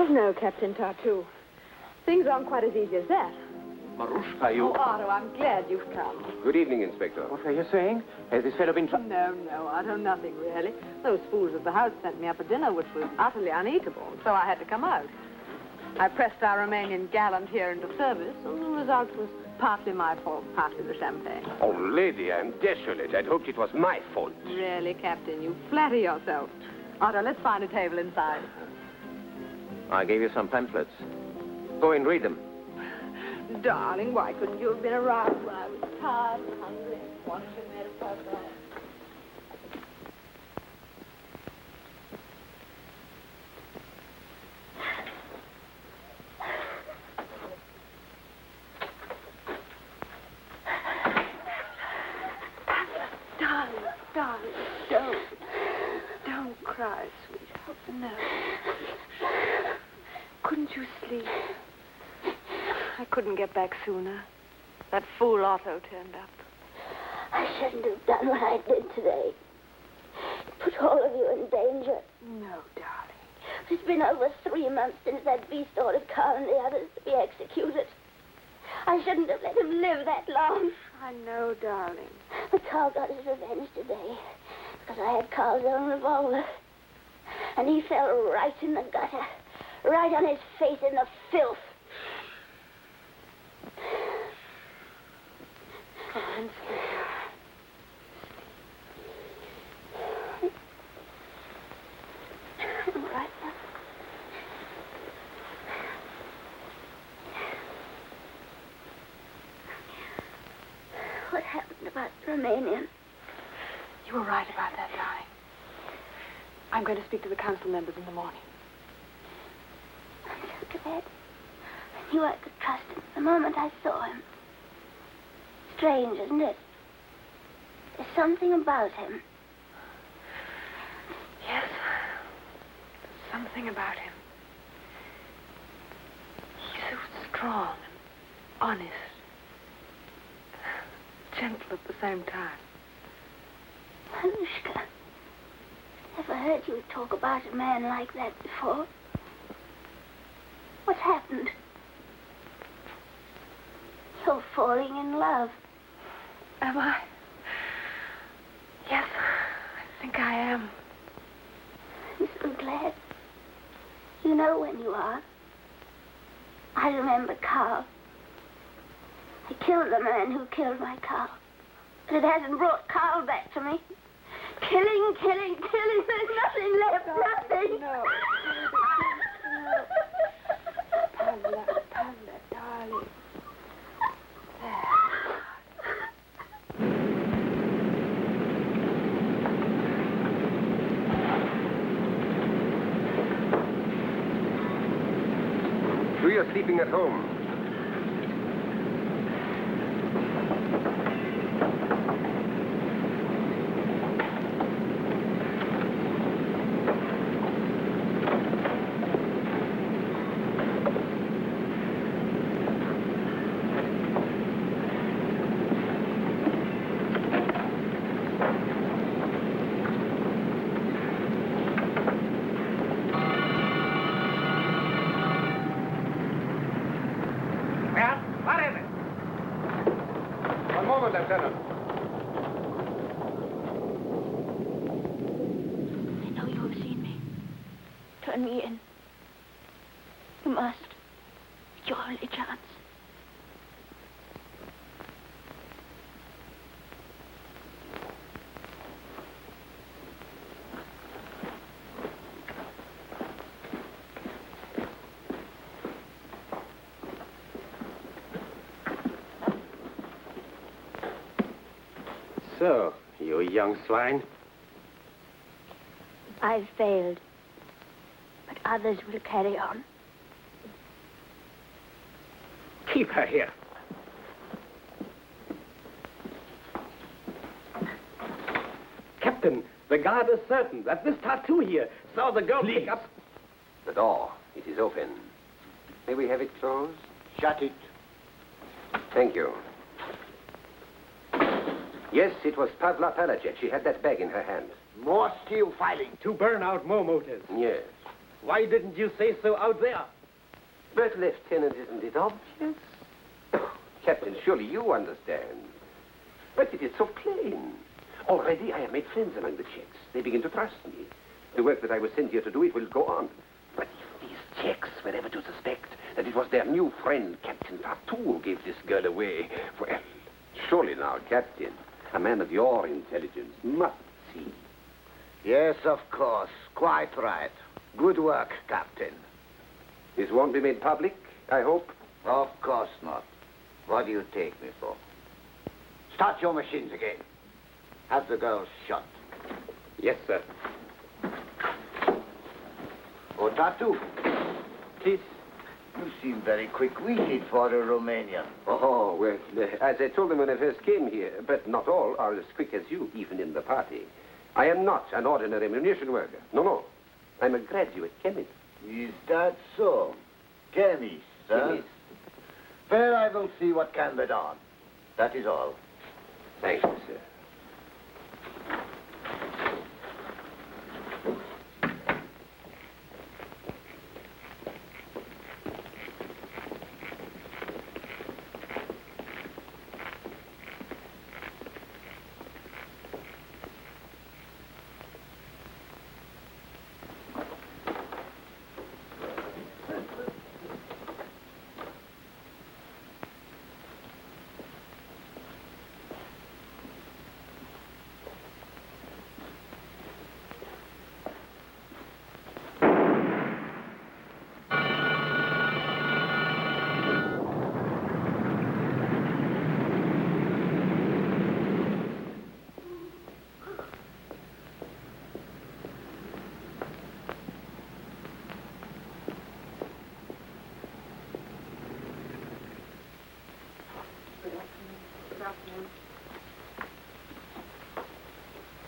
no, Captain Tartu. Things aren't quite as easy as that. Maruschuka, you... Oh, Otto, I'm glad you've come. Good evening, Inspector. What are you saying? Has this fellow been... No, Otto, nothing really. Those fools at the house sent me up a dinner which was utterly uneatable, so I had to come out. I pressed our Romanian gallant here into service, and the result was partly my fault, partly the champagne. Oh, lady, I'm desolate. I'd hoped it was my fault. Really, Captain, you flatter yourself. Otto, let's find a table inside. I gave you some pamphlets. Go and read them. Darling, why couldn't you have been around when I was tired and hungry and wanted to make a purpose? Darling, don't cry, sweetheart. No. Couldn't you sleep? I couldn't get back sooner. That fool Otto turned up. I shouldn't have done what I did today. It put all of you in danger. No, darling. It's been over 3 months since that beast ordered Carl and the others to be executed. I shouldn't have let him live that long. I know, darling. But Carl got his revenge today because I had Carl's own revolver. And he fell right in the gutter, right on his face in the filth. Come on, sweetheart. All right, now. What happened about the Romanian? You were right about that, darling. I'm going to speak to the council members in the morning. I'm so glad. I knew I could trust him the moment I saw him. Strange, isn't it? There's something about him. Yes. Something about him. He's so strong and honest. Gentle at the same time. Maruschuka, never heard you talk about a man like that before. What happened? You're falling in love. Am I? Yes, I think I am. I'm so glad. You know when you are. I remember Carl. I killed the man who killed my Carl. But it hasn't brought Carl back to me. Killing. There's nothing left. Nothing. No. Pamela, darling. So you're sleeping at home. Lieutenant. I know you have seen me. Turn me in. You must. It's your only chance. So, you young swine. I've failed. But others will carry on. Keep her here. Captain, the guard is certain that this Tartu here saw the girl pick up... The door. It is open. May we have it closed? Shut it. Thank you. Yes, it was Pavla Palacek. She had that bag in her hand. More steel filing. To burn out more motors. Yes. Why didn't you say so out there? But, Lieutenant, isn't it obvious? Captain, surely you understand. But it is so plain. Already I have made friends among the Czechs. They begin to trust me. The work that I was sent here to do, it will go on. But if these Czechs were ever to suspect that it was their new friend, Captain Tartu, who gave this girl away, well, surely now, Captain, a man of your intelligence must see. Yes, of course. Quite right. Good work, Captain. This won't be made public, I hope? Of course not. What do you take me for? Start your machines again. Have the girls shot. Yes, sir. Oh, Tartu. Please. You seem very quick-witted for a Romanian. Oh, well, as I told them when I first came here, but not all are as quick as you, even in the party. I am not an ordinary munition worker. No, no. I'm a graduate chemist. Is that so? Chemist, huh? Chemist. Well, I will see what can be done. That is all. Thank you, sir.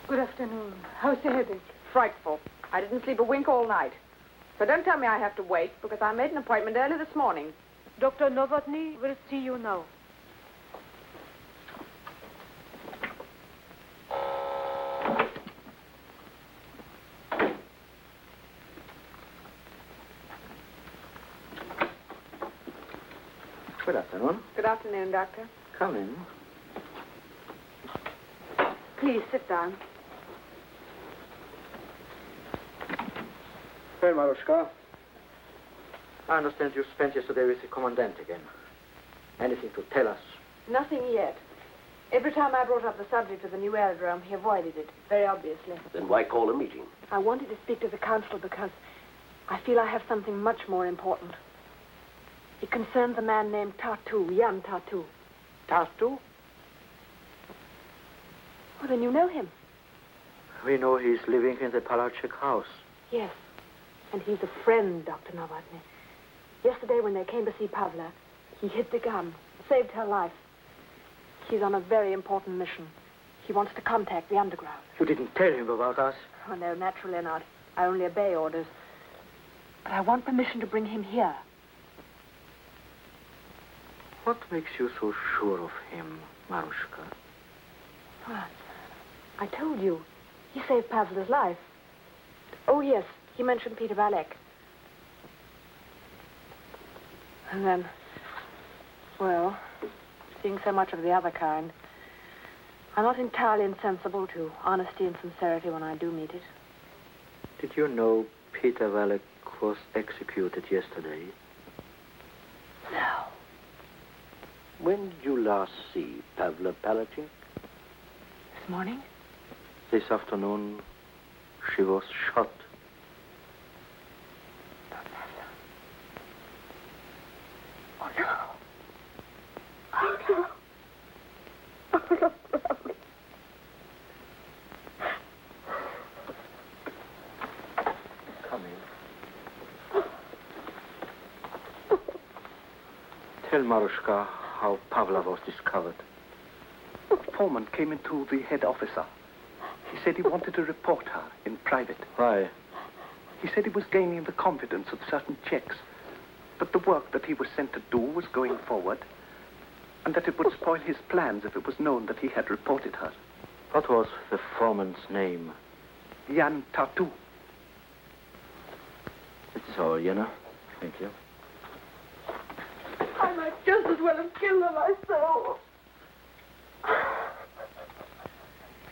Good afternoon. How's the headache? Frightful. I didn't sleep a wink all night. So don't tell me I have to wait, because I made an appointment early this morning. Dr. Novotny will see you now. Good afternoon. Good afternoon, Doctor. Come in. Please sit down. Well, Maruschuka, I understand you spent yesterday with the commandant again. Anything to tell us? Nothing yet. Every time I brought up the subject of the new aerodrome, he avoided it, very obviously. Then why call a meeting? I wanted to speak to the council because I feel I have something much more important. It concerns a man named Tartu, Jan Tartu. Tartu? Oh, then you know him. We know he's living in the Palachek house. Yes. And he's a friend, Dr. Novotny. Yesterday when they came to see Pavla, he hid the gun, saved her life. He's on a very important mission. He wants to contact the underground. You didn't tell him about us? Oh, no, naturally not. I only obey orders. But I want permission to bring him here. What makes you so sure of him, Maruschuka? Oh, I told you. He saved Pavla's life. Oh, yes. He mentioned Peter Valek. And then, well, seeing so much of the other kind, I'm not entirely insensible to honesty and sincerity when I do meet it. Did you know Peter Valek was executed yesterday? No. When did you last see Pavla Palachek? This morning? This afternoon, she was shot. Oh, no. Oh, no. Oh, no. Come in. Tell Maruschuka how Pavla was discovered. The foreman came into the head officer. He said he wanted to report her in private. Why? He said he was gaining the confidence of certain Czechs, but the work that he was sent to do was going forward, and that it would spoil his plans if it was known that he had reported her. What was the foreman's name? Jan Tartu. all, you know. Thank you. I might just as well have killed her myself.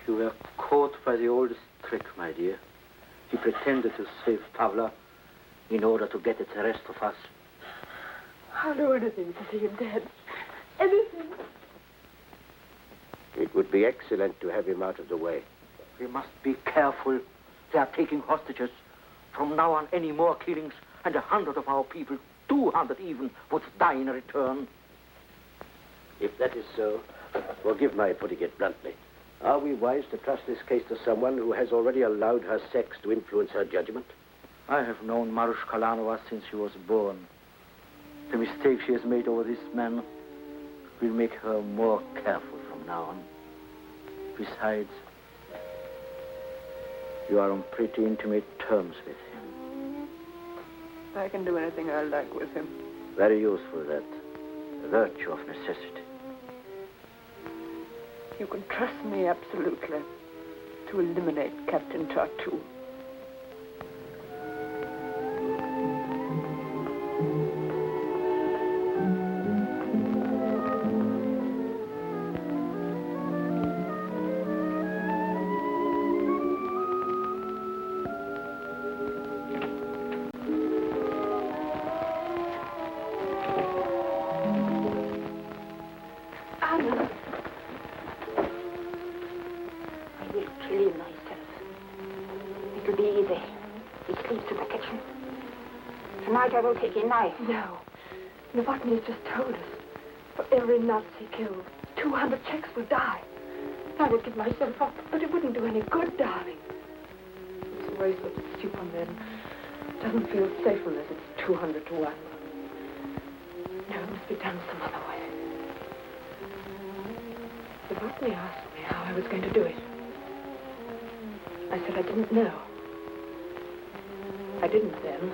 You were caught by the oldest trick, my dear. He pretended to save Pavla in order to get at the rest of us. I'll do anything to see him dead. Anything. It would be excellent to have him out of the way. We must be careful. They are taking hostages. From now on, any more killings, and 100 of our people, 200 even, would die in return. If that is so, forgive my putting it bluntly. Are we wise to trust this case to someone who has already allowed her sex to influence her judgment? I have known Maruschuka Lanova since she was born. The mistake she has made over this man will make her more careful from now on. Besides, you are on pretty intimate terms with him. I can do anything I like with him. Very useful, that. A virtue of necessity. You can trust me absolutely to eliminate Captain Tartu. I will take a knife. No. Novotny's just told us. For every Nazi killed, 200 Czechs will die. I would give myself up, but it wouldn't do any good, darling. It's a waste of soup on them. It doesn't feel safe unless it's 200 to 1. No, it must be done some other way. Novotny asked me how I was going to do it. I said I didn't know. I didn't then.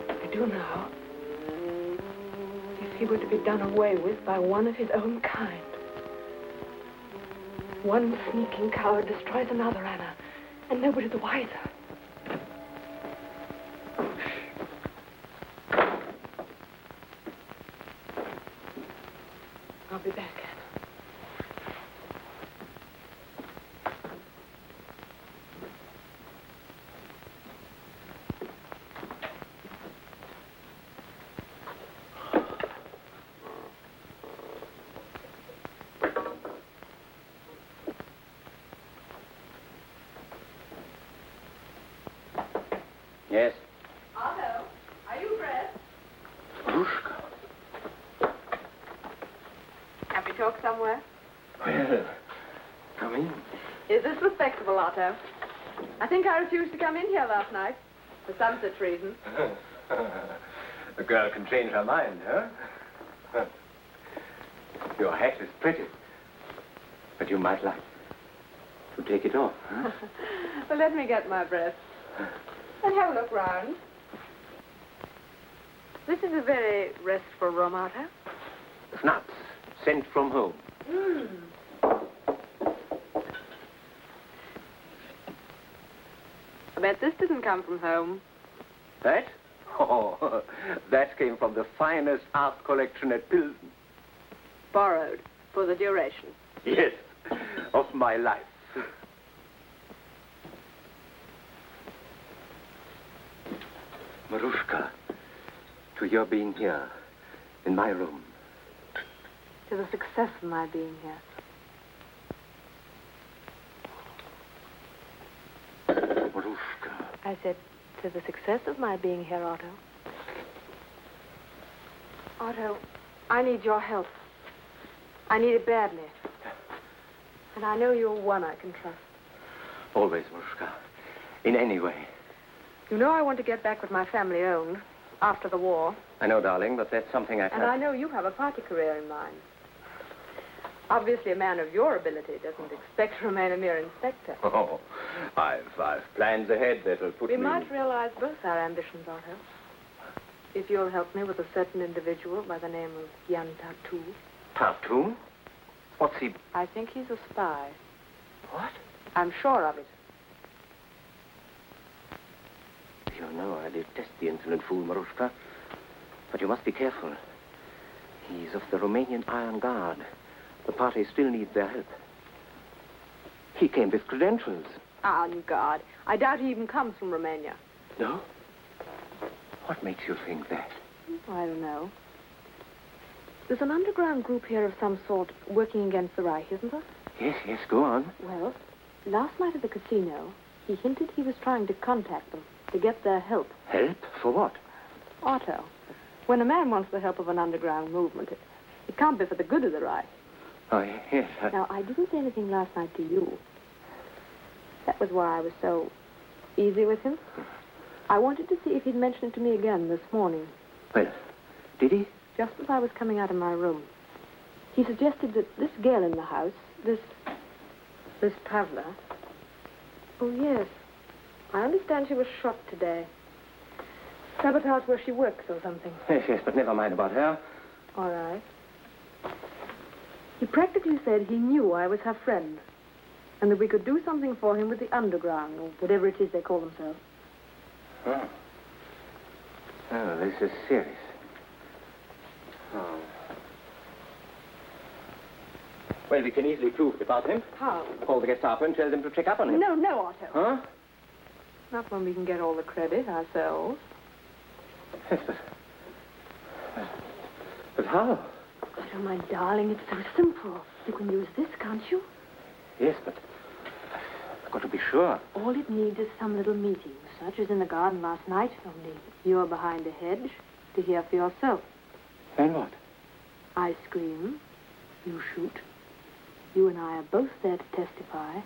I do now. If he were to be done away with by one of his own kind. One sneaking coward destroys another, Anna, and nobody the wiser. I'll be back, Anna. Yes? Otto, are you dressed? Maruschuka. Can we talk somewhere? Well, come in. Is this respectable, Otto? I think I refused to come in here last night. For some such reason. The girl can change her mind, huh? Your hat is pretty. But you might like to take it off, huh? Well, let me get my breath. And have a look round. This is a very restful room, Otto. Snaps sent from home. I bet this didn't come from home. That? Oh, that came from the finest art collection at Pilsen. Borrowed for the duration. Yes, of my life. Maruschuka, to your being here, in my room. To the success of my being here. Maruschuka. I said, to the success of my being here, Otto. Otto, I need your help. I need it badly. And I know you're one I can trust. Always, Maruschuka. In any way. You know I want to get back what my family owned after the war. I know, darling, but that's something I can't... And I know you have a party career in mind. Obviously, a man of your ability doesn't expect to remain a mere inspector. Oh, I've plans ahead that'll put We me... might realize both our ambitions, Otto. If you'll help me with a certain individual by the name of Jan Tartu. Tartu? What's he... I think he's a spy. What? I'm sure of it. you know, I detest the insolent fool, Maruschuka. But you must be careful. He's of the Romanian Iron Guard. The party still needs their help. He came with credentials. Iron Guard. I doubt he even comes from Romania. No? What makes you think that? I don't know. There's an underground group here of some sort working against the Reich, isn't there? Yes, go on. Well, last night at the casino, he hinted he was trying to contact them to get their help. Help? For what? Otto, when a man wants the help of an underground movement, it can't be for the good of the Reich. Oh, yes. Now, I didn't say anything last night to you. That was why I was so easy with him. I wanted to see if he'd mention it to me again this morning. Well, did he? Just as I was coming out of my room. He suggested that this girl in the house, this Pavla... Oh, yes. I understand she was shot today. Sabotage where she works or something. Yes, but never mind about her. All right. He practically said he knew I was her friend, and that we could do something for him with the underground, or whatever it is they call themselves. Oh. Oh, this is serious. Oh. Well, we can easily prove it about him. How? Call the Gestapo and tell them to check up on him. No, Otto. Huh? Not when we can get all the credit ourselves. Yes, but how? Otto, my darling, it's so simple. You can use this, can't you? Yes, but I've got to be sure. All it needs is some little meeting, such as in the garden last night, only you're behind a hedge to hear for yourself. And what? I scream, you shoot. You and I are both there to testify.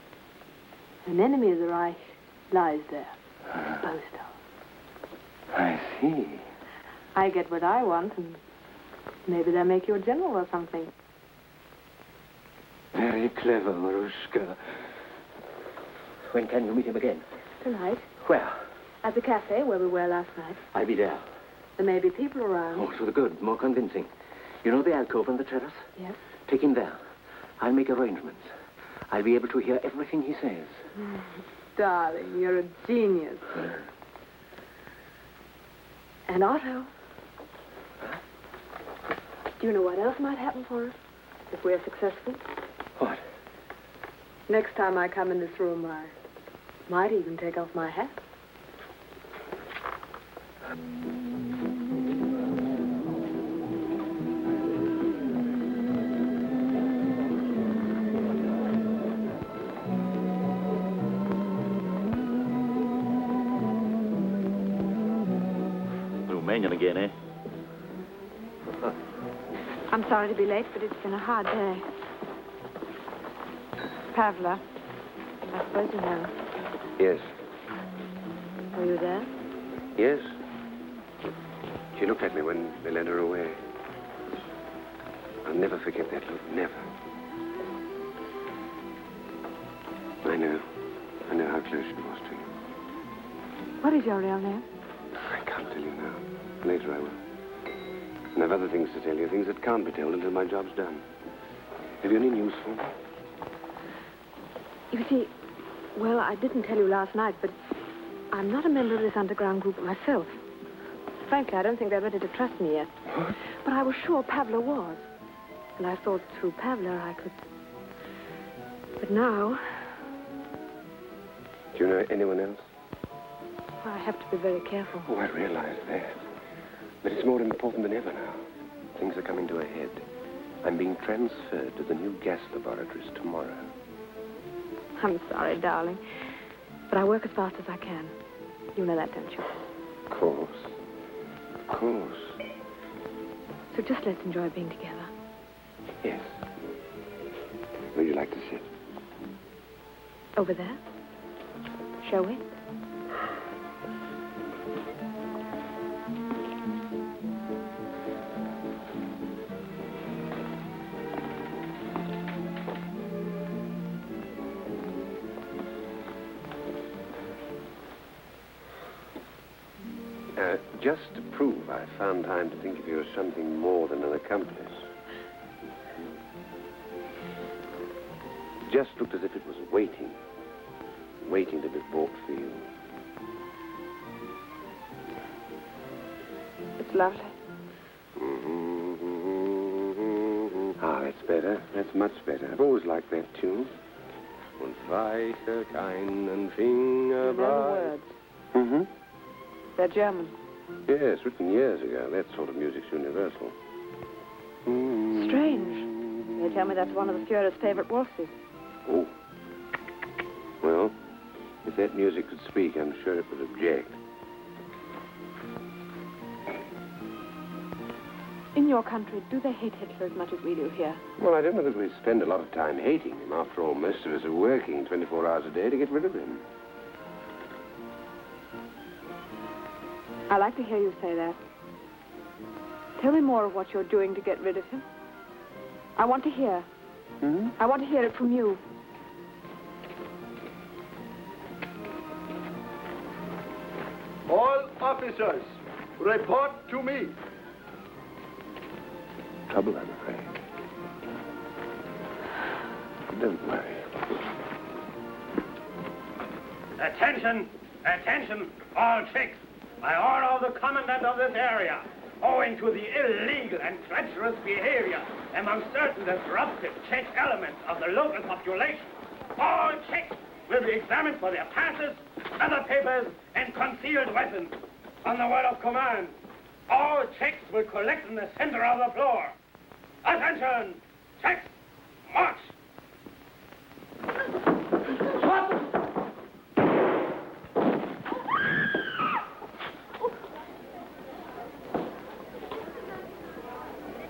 An enemy of the Reich lies there, disposed of. I see. I get what I want, and maybe they'll make you a general or something. Very clever, Maruschuka. When can you meet him again? Tonight. Where? At the cafe where we were last night. I'll be there. There may be people around. Oh, to the good, more convincing. You know the alcove on the terrace? Yes. Take him there. I'll make arrangements. I'll be able to hear everything he says. Darling, you're a genius. And Otto. Do you know what else might happen for us if we're successful? What? Next time I come in this room, I might even take off my hat. Romanian again, eh? I'm sorry to be late, but it's been a hard day. Pavla, I suppose you know. Yes. Were you there? Yes. She looked at me when they led her away. I'll never forget that look, never. I know how close she was to you. What is your real name? I can't tell you now. Later I will. And I've other things to tell you, things that can't be told until my job's done. Have you any news for me? You see, well, I didn't tell you last night, but I'm not a member of this underground group myself. Frankly, I don't think they're ready to trust me yet. What? But I was sure Pavla was. And I thought through Pavla I could... But now... Do you know anyone else? I have to be very careful. Oh, I realize that. But it's more important than ever now. Things are coming to a head. I'm being transferred to the new gas laboratories tomorrow. I'm sorry, darling. But I work as fast as I can. You know that, don't you? Of course. Of course. So just let's enjoy being together. Yes. Would you like to sit? Over there? Shall we? Just to prove I found time to think of you as something more than an accomplice. Just looked as if it was waiting to be bought for you. It's lovely. Ah, that's better. That's much better. I've always liked that tune. Und weiche keinen Finger You know the words. Mm-hmm. They're German. Yes, written years ago. That sort of music's universal. Strange. They tell me that's one of the Führer's favorite waltzes. Oh. Well, if that music could speak, I'm sure it would object. In your country, do they hate Hitler as much as we do here? Well, I don't know that we spend a lot of time hating him. After all, most of us are working 24 hours a day to get rid of him. I like to hear you say that. Tell me more of what you're doing to get rid of him. I want to hear. Mm-hmm. I want to hear it from you. All officers, report to me. Trouble, I'm afraid. Don't worry. Attention! Attention, all chicks! By order of the commandant of this area, owing to the illegal and treacherous behavior among certain disruptive Czech elements of the local population, all chicks will be examined for their passes, other papers, and concealed weapons. On the word of command, all chicks will collect in the center of the floor. Attention! Chicks, march!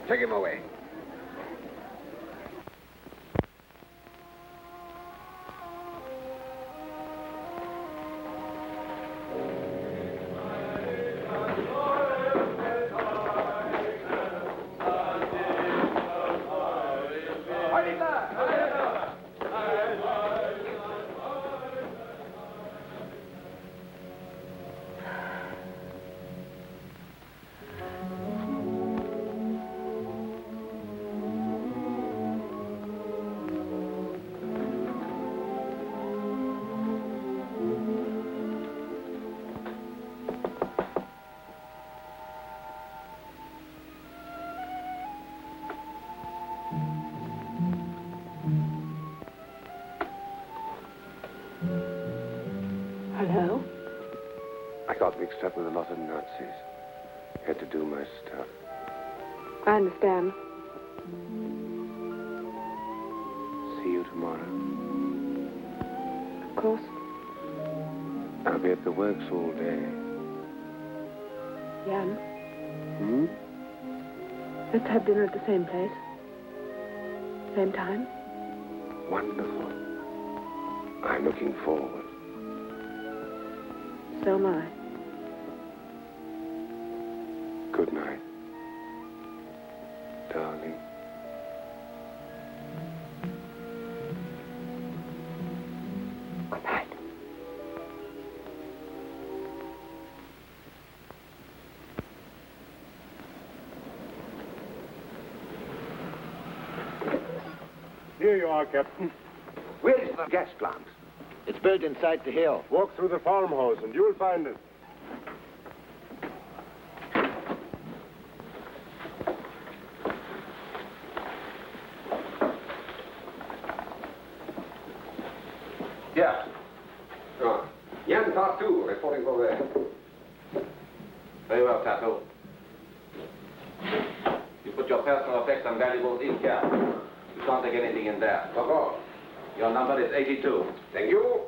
Take him away. Hello? I got mixed up with a lot of Nazis. Had to do my stuff. I understand. See you tomorrow. Of course. I'll be at the works all day. Jan, Hmm? let's have dinner at the same place. Same time. Wonderful. I'm looking forward. So am I. Good night, darling. Good night. Here you are, Captain. Where is the gas plant? It's built inside the hill. Walk through the farmhouse and you'll find it. Yeah. Oh. Jan Tartu, reporting for there. Very well, Tato. You put your personal effects and valuables in here. You can't take anything in there. Vogel. Your number is 82. Thank you.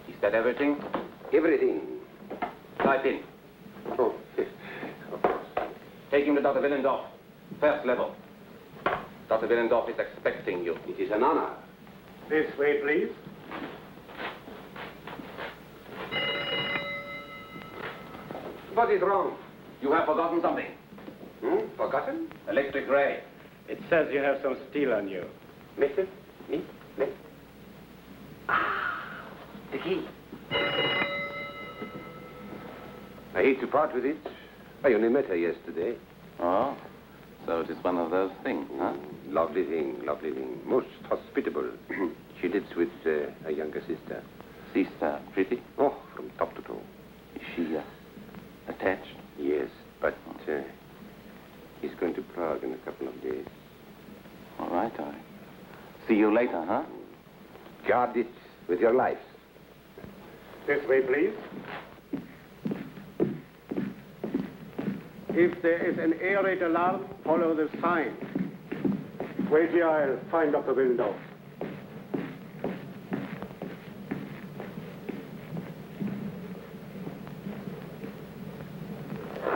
Is that everything? Everything. Type in. Oh, Take him to Dr. Willendorf. First level. Dr. Willendorf is expecting you. it is an honor. This way, please. What is wrong? You have forgotten something. Forgotten? Electric ray. It says you have some steel on you. Mister? Me? Me? Ah, the key. I hate to part with it. I only met her yesterday. Oh, so it is one of those things, huh? Lovely thing, lovely thing. Most hospitable. She lives with a younger sister. sister pretty? Oh, from top to toe. Is she attached? Yes, but he's going to Prague in a couple of days. All right, I see you later, huh? Guard it with your lives. This way, please. If there is an air raid alarm, follow the sign. Wait here, I'll find Dr. Willendorf.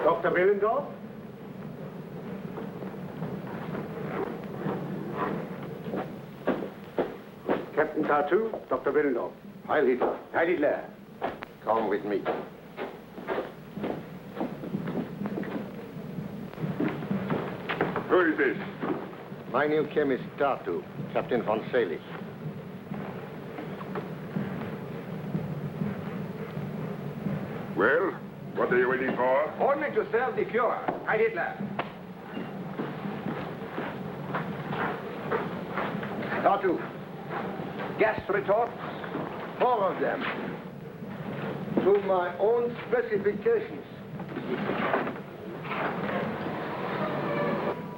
Dr. Willendorf? Captain Tartu, Dr. Willendorf. Heil Hitler. Heil Hitler. Come with me. Who is this? My new chemist, Tartu, Captain von Selig. Well, what are you waiting for? Only to serve the Führer. Heil Hitler. Tartu. Gas retorts. 4 of them. To my own specifications.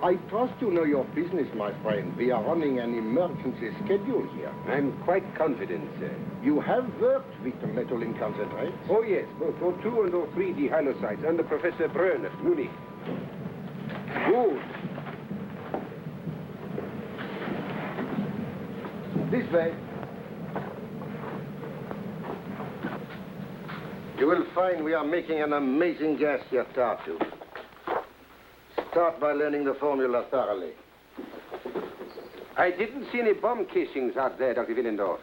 I trust you know your business, my friend. We are running an emergency schedule here. I'm quite confident, sir. You have worked with the metal in concentrates? Oh, yes, both O2 and O3 dihalocytes under Professor Brön of Munich. Good. This way. You will find we are making an amazing gas here, Tartu. Start by learning the formula thoroughly. I didn't see any bomb casings out there, Dr. Willendorf.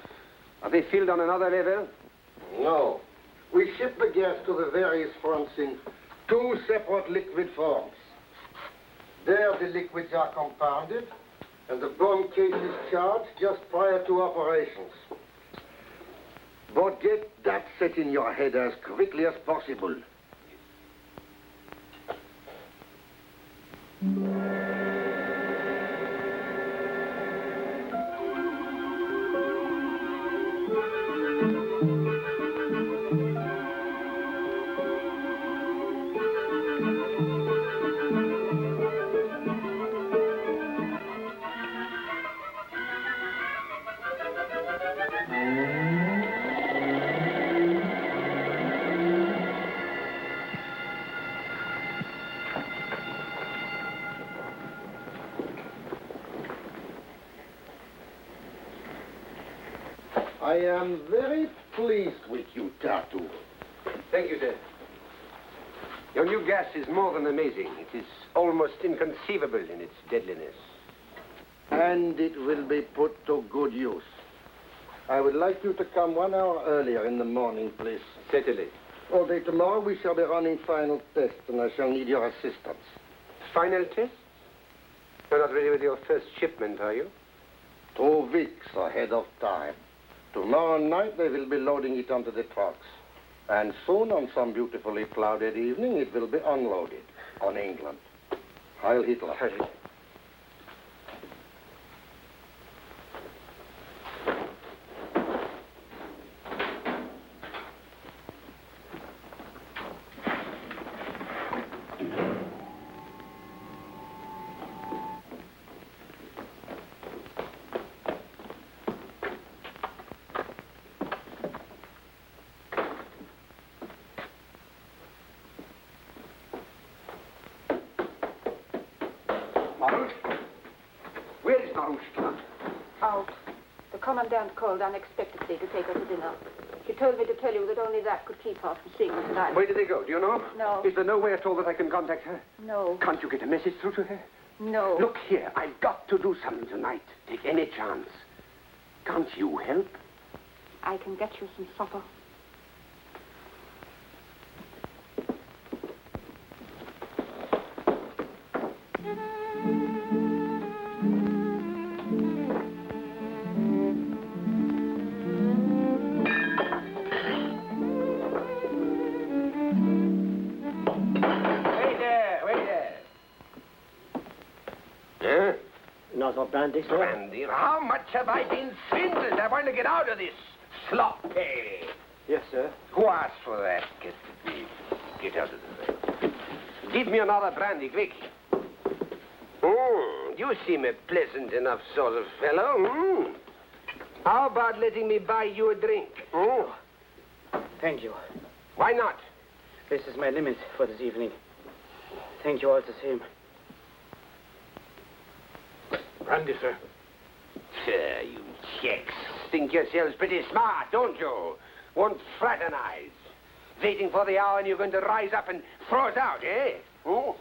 Are they filled on another level? No. We ship the gas to the various fronts in 2 separate liquid forms. There the liquids are compounded, and the bomb case is charged just prior to operations. But get that set in your head as quickly as possible. I am very pleased with you, Tartu. Thank you, sir. Your new gas is more than amazing. It is almost inconceivable in its deadliness. And it will be put to good use. I would like you to come 1 hour earlier in the morning, please. Certainly. All day tomorrow we shall be running final tests, and I shall need your assistance. Final tests? You're not ready with your first shipment, are you? 2 weeks ahead of time. Tomorrow night they will be loading it onto the trucks. And soon, on some beautifully clouded evening, it will be unloaded on England. Heil Hitler. Heil Hitler. Where is Maruschuka? Out. The commandant called unexpectedly to take her to dinner. She told me to tell you that only that could keep her from seeing me tonight. Where did they go? Do you know? No. Is there no way at all that I can contact her? No. Can't you get a message through to her? No. Look here, I've got to do something tonight. Take any chance. Can't you help? I can get you some supper. Another brandy, sir? Brandy? How much have I been swindled? I want to get out of this sloppy. Yes, sir. Who asked for that? Get out of the way. Give me another brandy, quick. You seem a pleasant enough sort of fellow. How about letting me buy you a drink? Thank you. Why not? This is my limit for this evening. Thank you all the same. Brandy, sir. Sure, you chicks. Think yourselves pretty smart, don't you? Won't fraternize. Waiting for the hour and you're going to rise up and throw it out, eh? Well,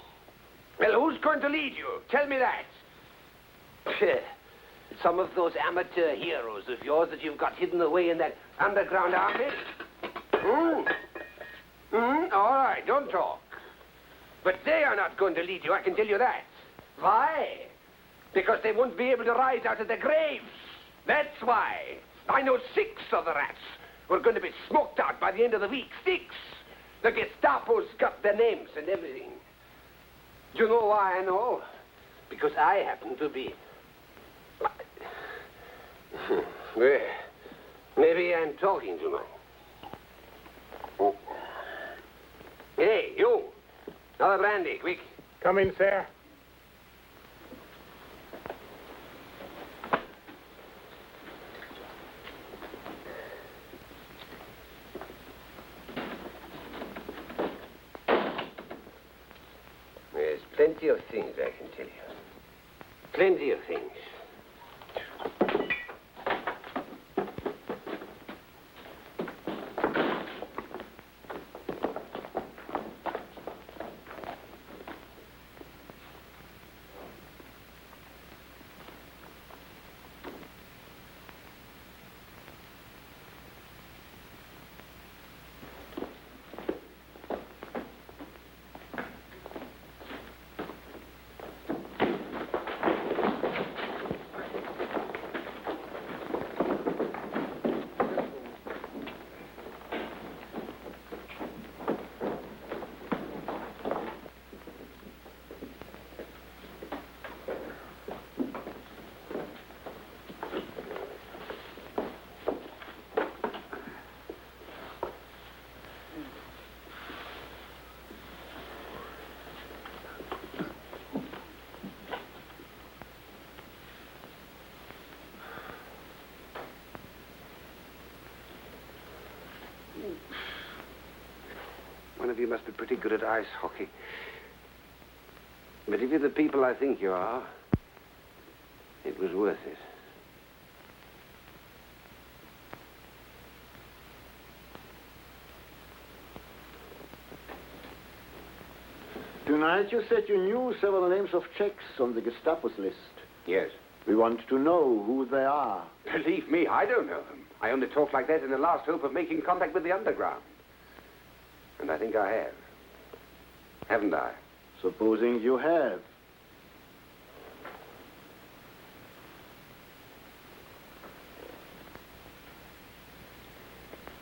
who's going to lead you? Tell me that. Some of those amateur heroes of yours that you've got hidden away in that underground army? All right, don't talk. But they are not going to lead you, I can tell you that. Why? Because they won't be able to rise out of their graves. That's why. I know 6 of the rats who are going to be smoked out by the end of the week. 6. The Gestapo's got their names and everything. Do you know why I know? Because I happen to be... Well, maybe I'm talking too much. Hey, you. Another brandy, quick. Come in, sir. There's plenty of things I can tell you. Plenty of things. One of you must be pretty good at ice hockey. But if you're the people I think you are, it was worth it. Tonight you said you knew several names of Czechs on the Gestapo's list. Yes. We want to know who they are. Believe me, I don't know them. I only talk like that in the last hope of making contact with the underground. And I think I have. Haven't I? Supposing you have.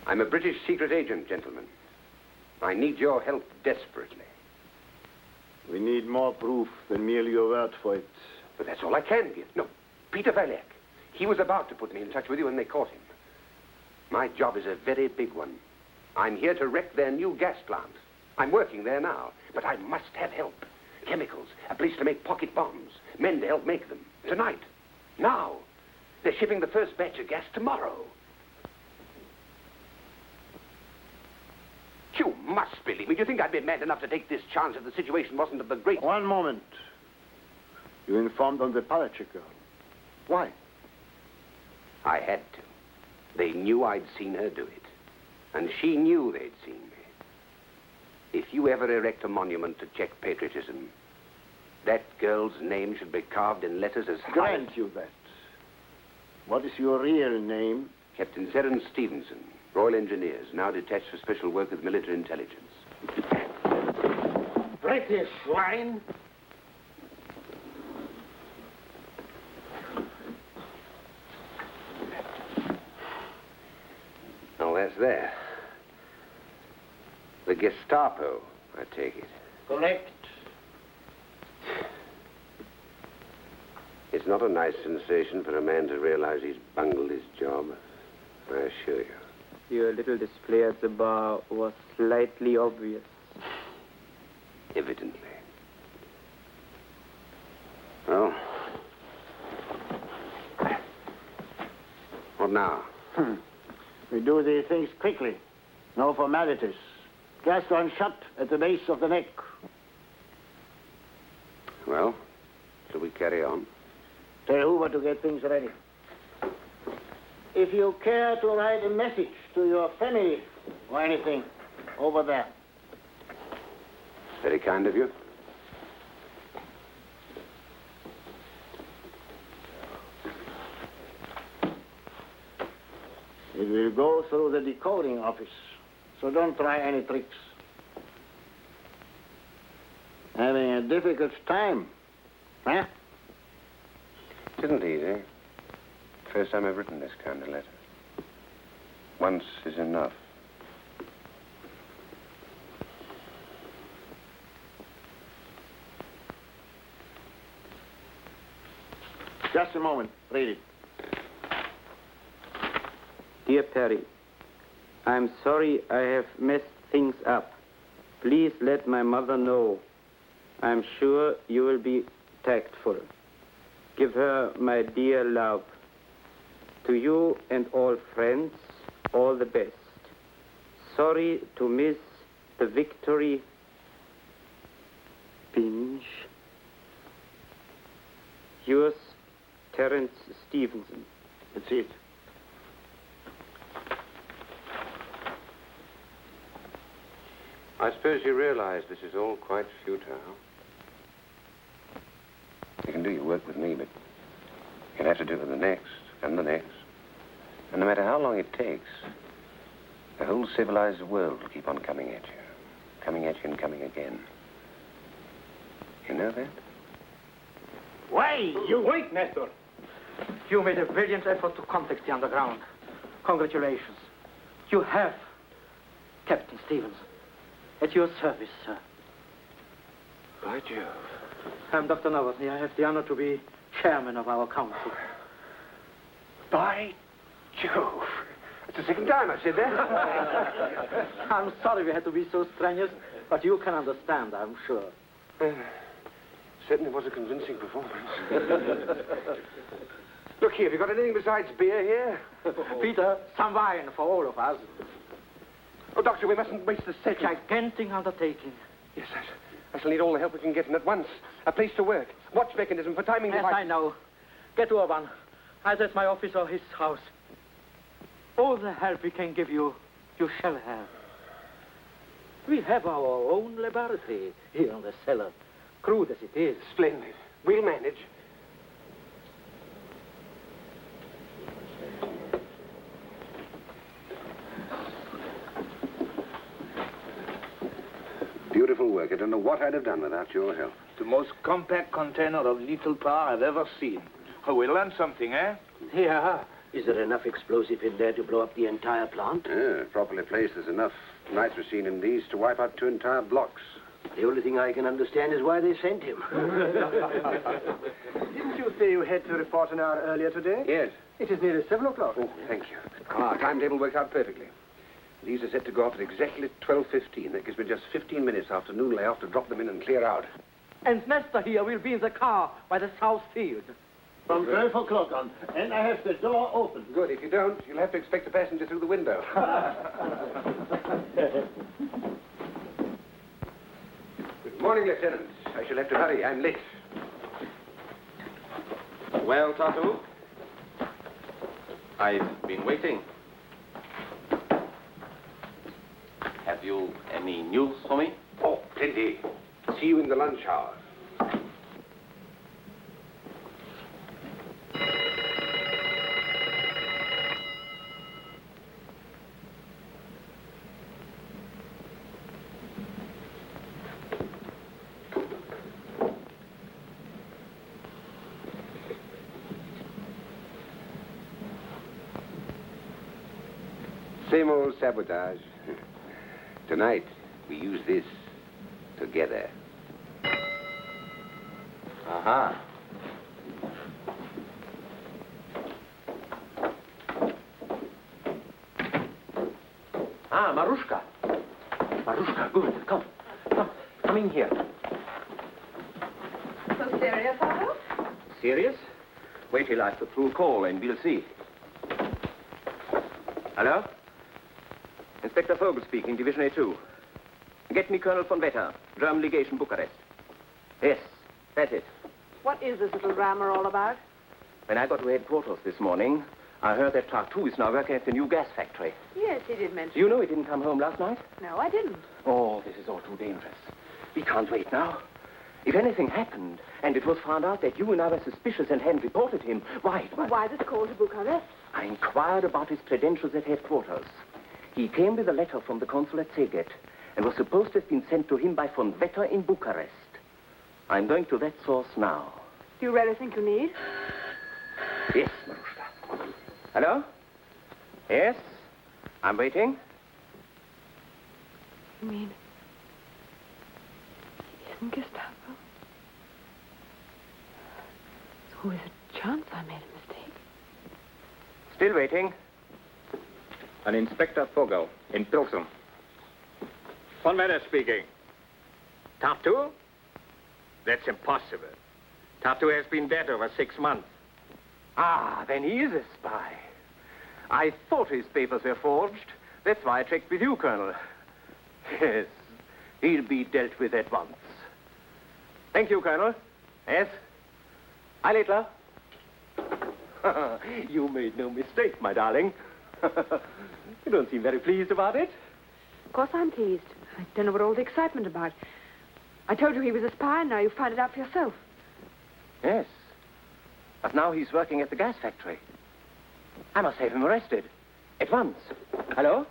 I'm a British secret agent, gentlemen. I need your help desperately. We need more proof than merely your word for it. But that's all I can give. No, Peter Vogel. He was about to put me in touch with you when they caught him. My job is a very big one. I'm here to wreck their new gas plant. I'm working there now, but I must have help. Chemicals, a place to make pocket bombs, men to help make them. Tonight. Now. They're shipping the first batch of gas tomorrow. You must believe me. Do you think I'd be mad enough to take this chance if the situation wasn't of the great... One moment. You informed on the Parachik girl. Why? I had to. They knew I'd seen her do it. And she knew they'd seen me. If you ever erect a monument to Czech patriotism, that girl's name should be carved in letters as high... Grant you that. What is your real name? Captain Seren Stevenson, Royal Engineers, now detached for special work with military intelligence. British swine! Oh, that's there. The Gestapo, I take it. Correct. It's not a nice sensation for a man to realize he's bungled his job, I assure you. Your little display at the bar was slightly obvious. Evidently. Well, what now? We do these things quickly. No formalities. Just one shot at the base of the neck. Well, shall we carry on? Tell Hoover to get things ready. If you care to write a message to your family or anything, over there. Very kind of you. It will go through the decoding office, so don't try any tricks. Having a difficult time, huh? It isn't easy. First time I've written this kind of letter. Once is enough. Just a moment. Read it. Dear Perry, I'm sorry I have messed things up. Please let my mother know. I'm sure you will be tactful. Give her my dear love. To you and all friends, all the best. Sorry to miss the victory. Binge. Yours, Terence Stevenson. That's it. I suppose you realize this is all quite futile. You can do your work with me, but you'll have to do it with the next, and the next. And no matter how long it takes, the whole civilized world will keep on coming at you. Coming at you and coming again. You know that? Wait, Nestor. You made a brilliant effort to contact the underground. Congratulations. You have Captain Stevens. At your service, sir. By Jove. I'm Dr. Novotny. I have the honor to be chairman of our council. By Jove. It's the second time I've said that. I'm sorry we had to be so strenuous, but you can understand, I'm sure. Certainly was a convincing performance. Look here, have you got anything besides beer here? Peter, some wine for all of us. Oh, Doctor, we mustn't waste the second. Gigantic undertaking. Yes, I shall need all the help we can get, and at once. A place to work. Watch mechanism for timing the Yes, I know. Get Urban. Either at my office or his house. All the help we can give you, you shall have. We have our own laboratory here in the cellar. Crude as it is. Splendid. We'll manage. Beautiful work. I don't know what I'd have done without your help. The most compact container of lethal power I've ever seen. Oh, we learned something, eh? Yeah. Is there enough explosive in there to blow up the entire plant? Yeah, properly placed, there's enough nitrocene in these to wipe out 2 entire blocks. The only thing I can understand is why they sent him. Didn't you say you had to report an hour earlier today? Yes. It is nearly 7 o'clock. Oh, thank you. Our timetable works out perfectly. These are set to go off at exactly 12:15. That gives me just 15 minutes after noon layoff to drop them in and clear out. And Nestor here will be in the car by the south field. From 12 o'clock on. And I have the door open. Good. If you don't, you'll have to expect a passenger through the window. Good morning, Lieutenant. I shall have to hurry. I'm late. Well, Tartu? I've been waiting. Have you any news for me? Oh, plenty. See you in the lunch hour. Same old sabotage. Tonight, we use this together. Aha. Ah, Maruschuka. Maruschuka, good. Come. Come in here. So serious, Otto? Serious? Wait till I put through a call and we'll see. Hello? Inspector Vogel speaking, Division A2. Get me Colonel von Wetter, German legation, Bucharest. Yes, that's it. What is this little drama all about? When I got to headquarters this morning, I heard that Tartu is now working at the new gas factory. Yes, he did mention. You know he didn't come home last night? No, I didn't. Oh, this is all too dangerous. We can't wait now. If anything happened, and it was found out that you and I were suspicious and hadn't reported him, why? Well, why this call to Bucharest? I inquired about his credentials at headquarters. He came with a letter from the consul at Szeged and was supposed to have been sent to him by von Wetter in Bucharest. I'm going to that source now. Do you really think you need? Yes, Maruschuka. Hello? Yes? I'm waiting. You mean... isn't Gestapo? So is it chance I made a mistake? Still waiting. An Inspector Vogel in Pilsen. Von Wetter speaking. Tartu? That's impossible. Tartu has been dead over 6 months. Ah, then he is a spy. I thought his papers were forged. That's why I checked with you, Colonel. Yes, he'll be dealt with at once. Thank you, Colonel. Yes? Hi, Littler. You made no mistake, my darling. You don't seem very pleased about it. Of course I'm pleased. I don't know what all the excitement about. I told you he was a spy, and now you find it out for yourself. Yes. But now he's working at the gas factory. I must have him arrested. At once. Hello?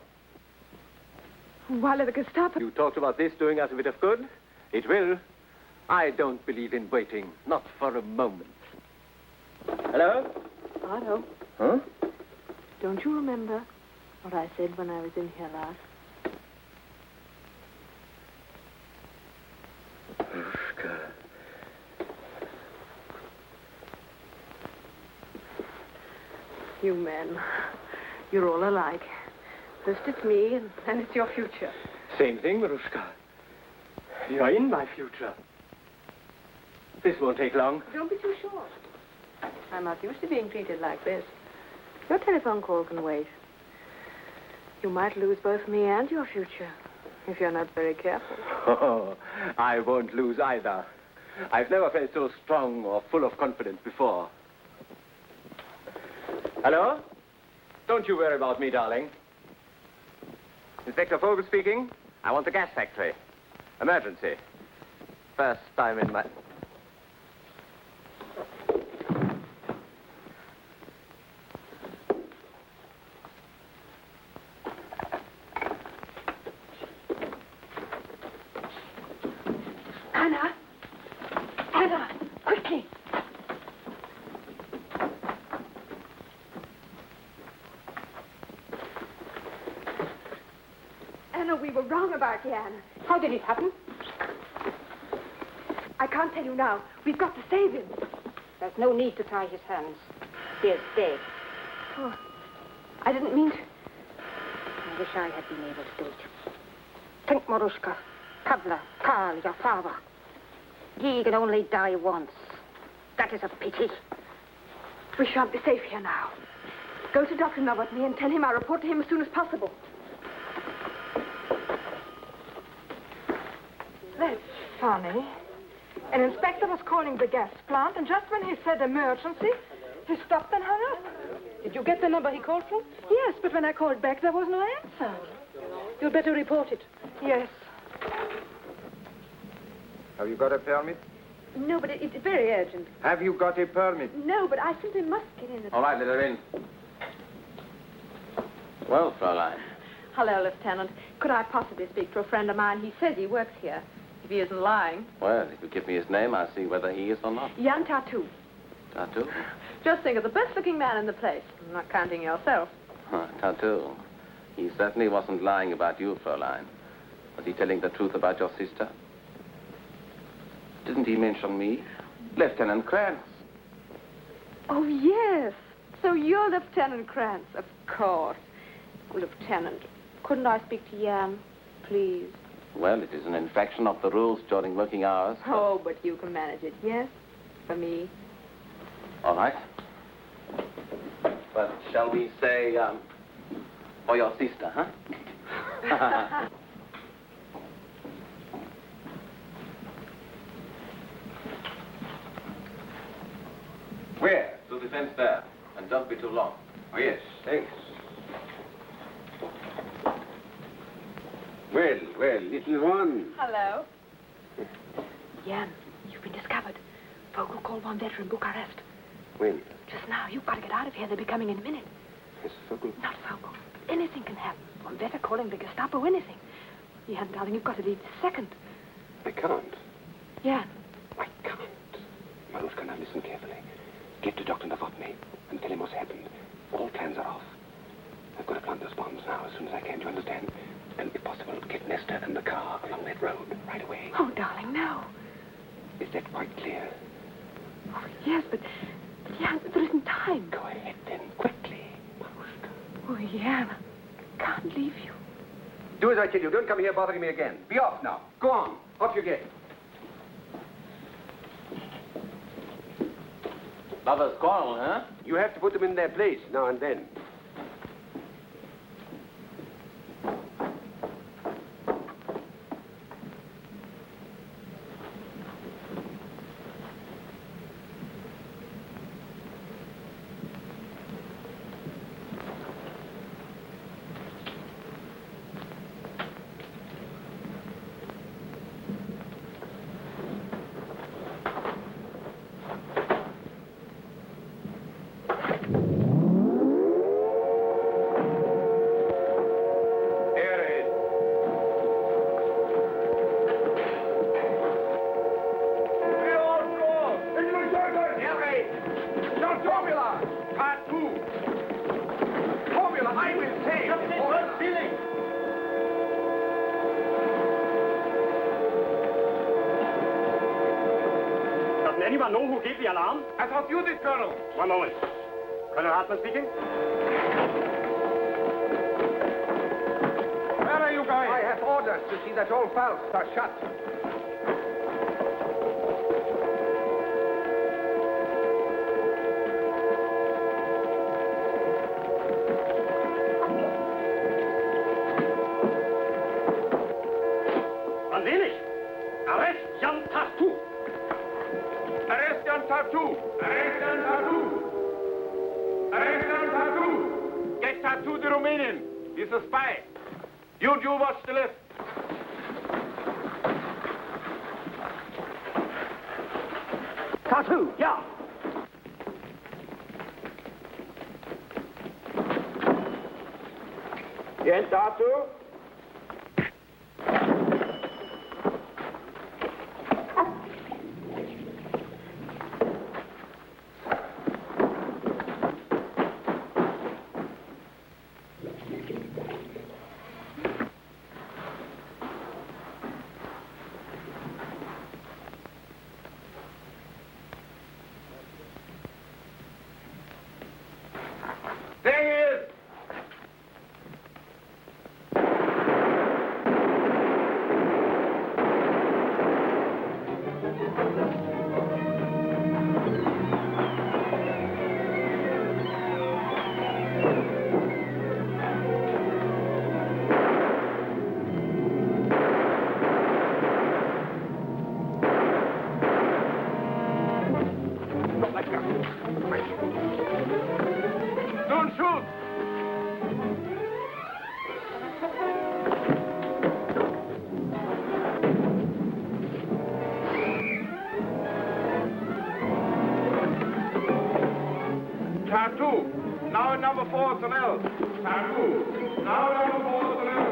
While at the Gestapo... You talked about this doing us a bit of good. It will. I don't believe in waiting. Not for a moment. Hello? Otto. Huh? Don't you remember what I said when I was in here last? Maruschuka. You men, you're all alike. First it's me, and then it's your future. Same thing, Maruschuka. You're in my future. This won't take long. Don't be too sure. I'm not used to being treated like this. Your telephone call can wait. You might lose both me and your future if you're not very careful. Oh, I won't lose either. I've never felt so strong or full of confidence before. Hello? Don't you worry about me, darling. Inspector Vogel speaking. I want the gas factory. Emergency. First time in my... Anna! Anna! Quickly! Anna, we were wrong about Jan. How did it happen? I can't tell you now. We've got to save him. There's no need to tie his hands. He is dead. Oh, I didn't mean to... I wish I had been able to do it. Think, Maruschuka. Pavla, Karl, your father. He can only die once. That is a pity. We shan't be safe here now. Go to Dr. Novotny and tell him I'll report to him as soon as possible. That's funny. An inspector was calling the gas plant, and just when he said emergency, he stopped and hung up. Did you get the number he called from? Yes, but when I called back, there was no answer. You'd better report it. Yes. Have you got a permit? No, but it's very urgent. Have you got a permit? No, but I simply must get in. All right, let her in. Well, Fräulein. Hello, Lieutenant. Could I possibly speak to a friend of mine? He says he works here. If he isn't lying. Well, if you give me his name, I'll see whether he is or not. Jan Tartu. Tartu? Just think of the best-looking man in the place. I'm not counting yourself. Tartu. He certainly wasn't lying about you, Fräulein. Was he telling the truth about your sister? Didn't he mention me? Lieutenant Krantz. Oh, yes. So you're Lieutenant Krantz, of course. Lieutenant, Couldn't I speak to Jan, please? Well, it is an infraction of the rules during working hours. Oh, but you can manage it, yes? For me. All right. But shall we say, for your sister, huh? Where? To the fence there. And don't be too long. Oh, yes, thanks. Well, well, little one. Hello. Jan, you've been discovered. Vogel called one veteran Bucharest. When? Just now. You've got to get out of here. They'll be coming in a minute. Yes, Vogel. Not Vogel. Anything can happen. One veteran calling the Gestapo, anything. Jan, darling, you've got to leave this second. I can't. Jan. I can't. Maruschuka, now listen carefully. Get to Dr. Novotny and tell him what's happened. All plans are off. I've got to plant those bombs now as soon as I can, do you understand? And if possible, get Nestor and the car along that road right away. Oh, darling, no. Is that quite clear? Oh, yes, but Jan, there isn't time. Go ahead then, quickly, Maruschuka. Oh, Jan, I can't leave you. Do as I tell you. Don't come here bothering me again. Be off now. Go on. Off you get. Lovers quarrel, huh? You have to put them in their place now and then. Anyone know who gave the alarm? I thought you did, Colonel. One moment. Colonel Hartman speaking. Where are you going? I have orders to see that all valves are shut. Valerie! Arrest Jan Tartu! Arrest Jan Tartu! Arrest Jan Tartu! Arrest Jan Tartu! Get Tartu the Romanian. He's a spy. You watch the left. Tartu, yeah. Jan Tartu? Don't shoot! Tartu, now number 4 Tunnel. Tartu, now number 4 Tunnel.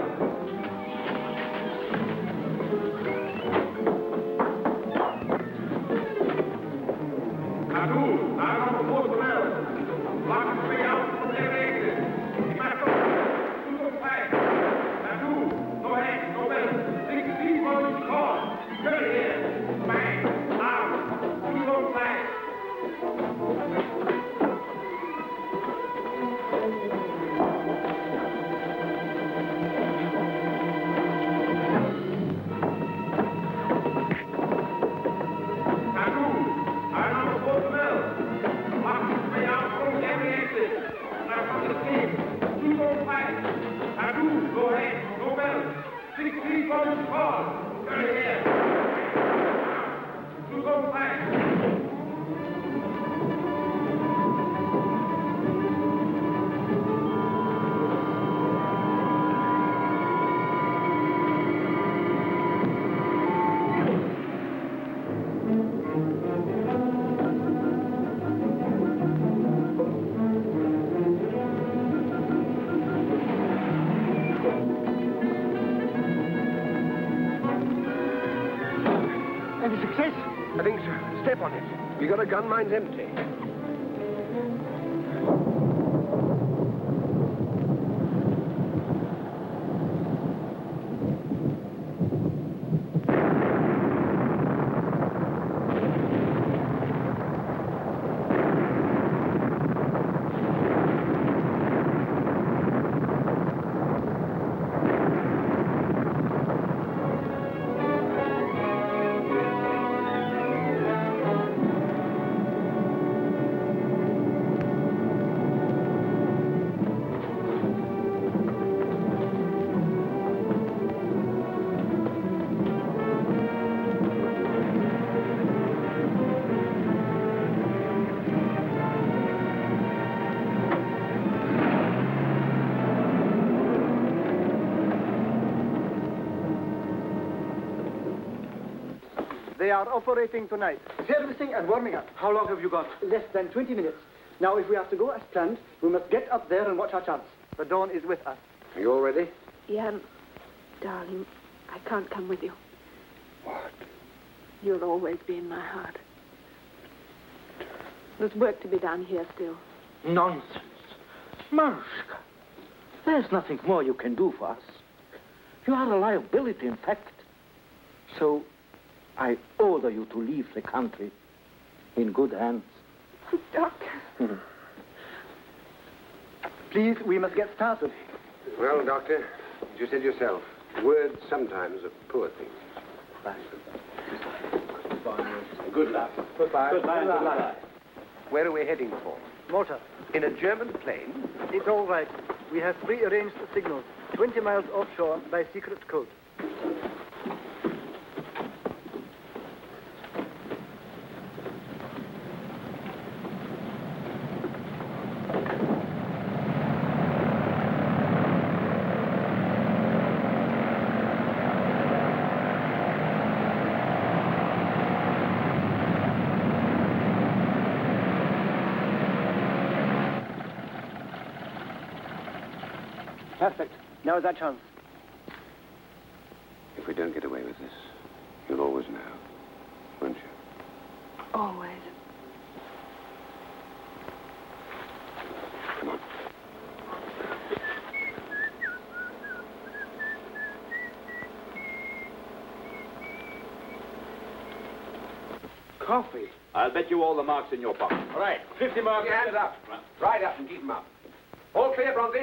Tartu, now number 4 Tunnel. Block his way out from their exit. He must go. Two flag. Tartu, no hands, no bells. 16 rolling call. Curry here. Bang, out. Two flag. Sergeant Paul. Turn here. You go fast. Any success? I think so. Step on it. We got a gun, mine's empty. They are operating tonight. Servicing and warming up. How long have you got? Less than 20 minutes. Now, if we have to go as planned, we must get up there and watch our chance. The dawn is with us. Are you all ready? Yeah, darling, I can't come with you. What? You'll always be in my heart. There's work to be done here still. Nonsense. Maruschuka, there's nothing more you can do for us. You are a liability, in fact. So, I order you to leave the country in good hands. Doctor. Please, we must get started. Well, Doctor, as you said yourself, words sometimes are poor things. Bye. Good luck. Goodbye. Goodbye. Good luck. Where are we heading for? Malta. In a German plane? It's all right. We have pre-arranged signals 20 miles offshore by secret code. Perfect. Now is our chance. If we don't get away with this, you'll always know, won't you? Always. Come on. Coffee. I'll bet you all the marks in your pocket. All right, 50 marks. Your hands up. Right up and keep them up. All clear, Bronzy?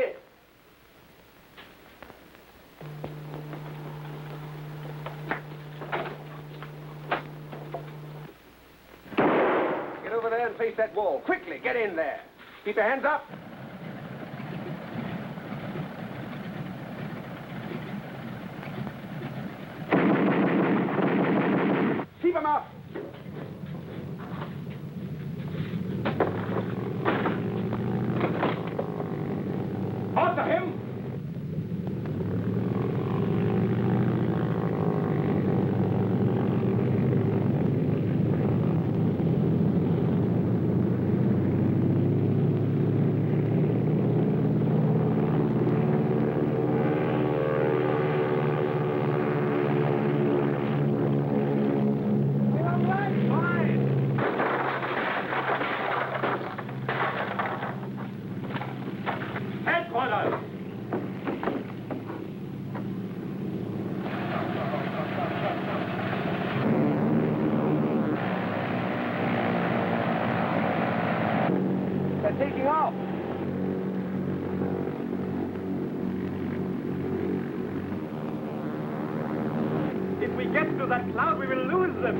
Get over there and face that wall. Quickly, get in there. Keep your hands up. Keep them up. After him! Taking off. If we get to that cloud, we will lose them.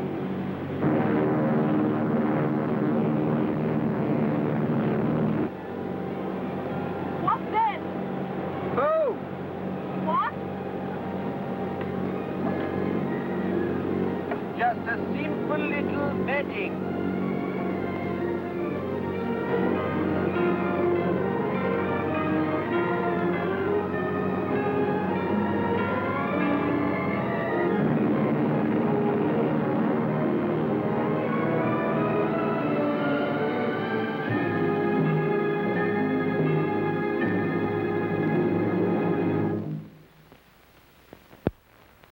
What then? Move! What? just a simple little wedding.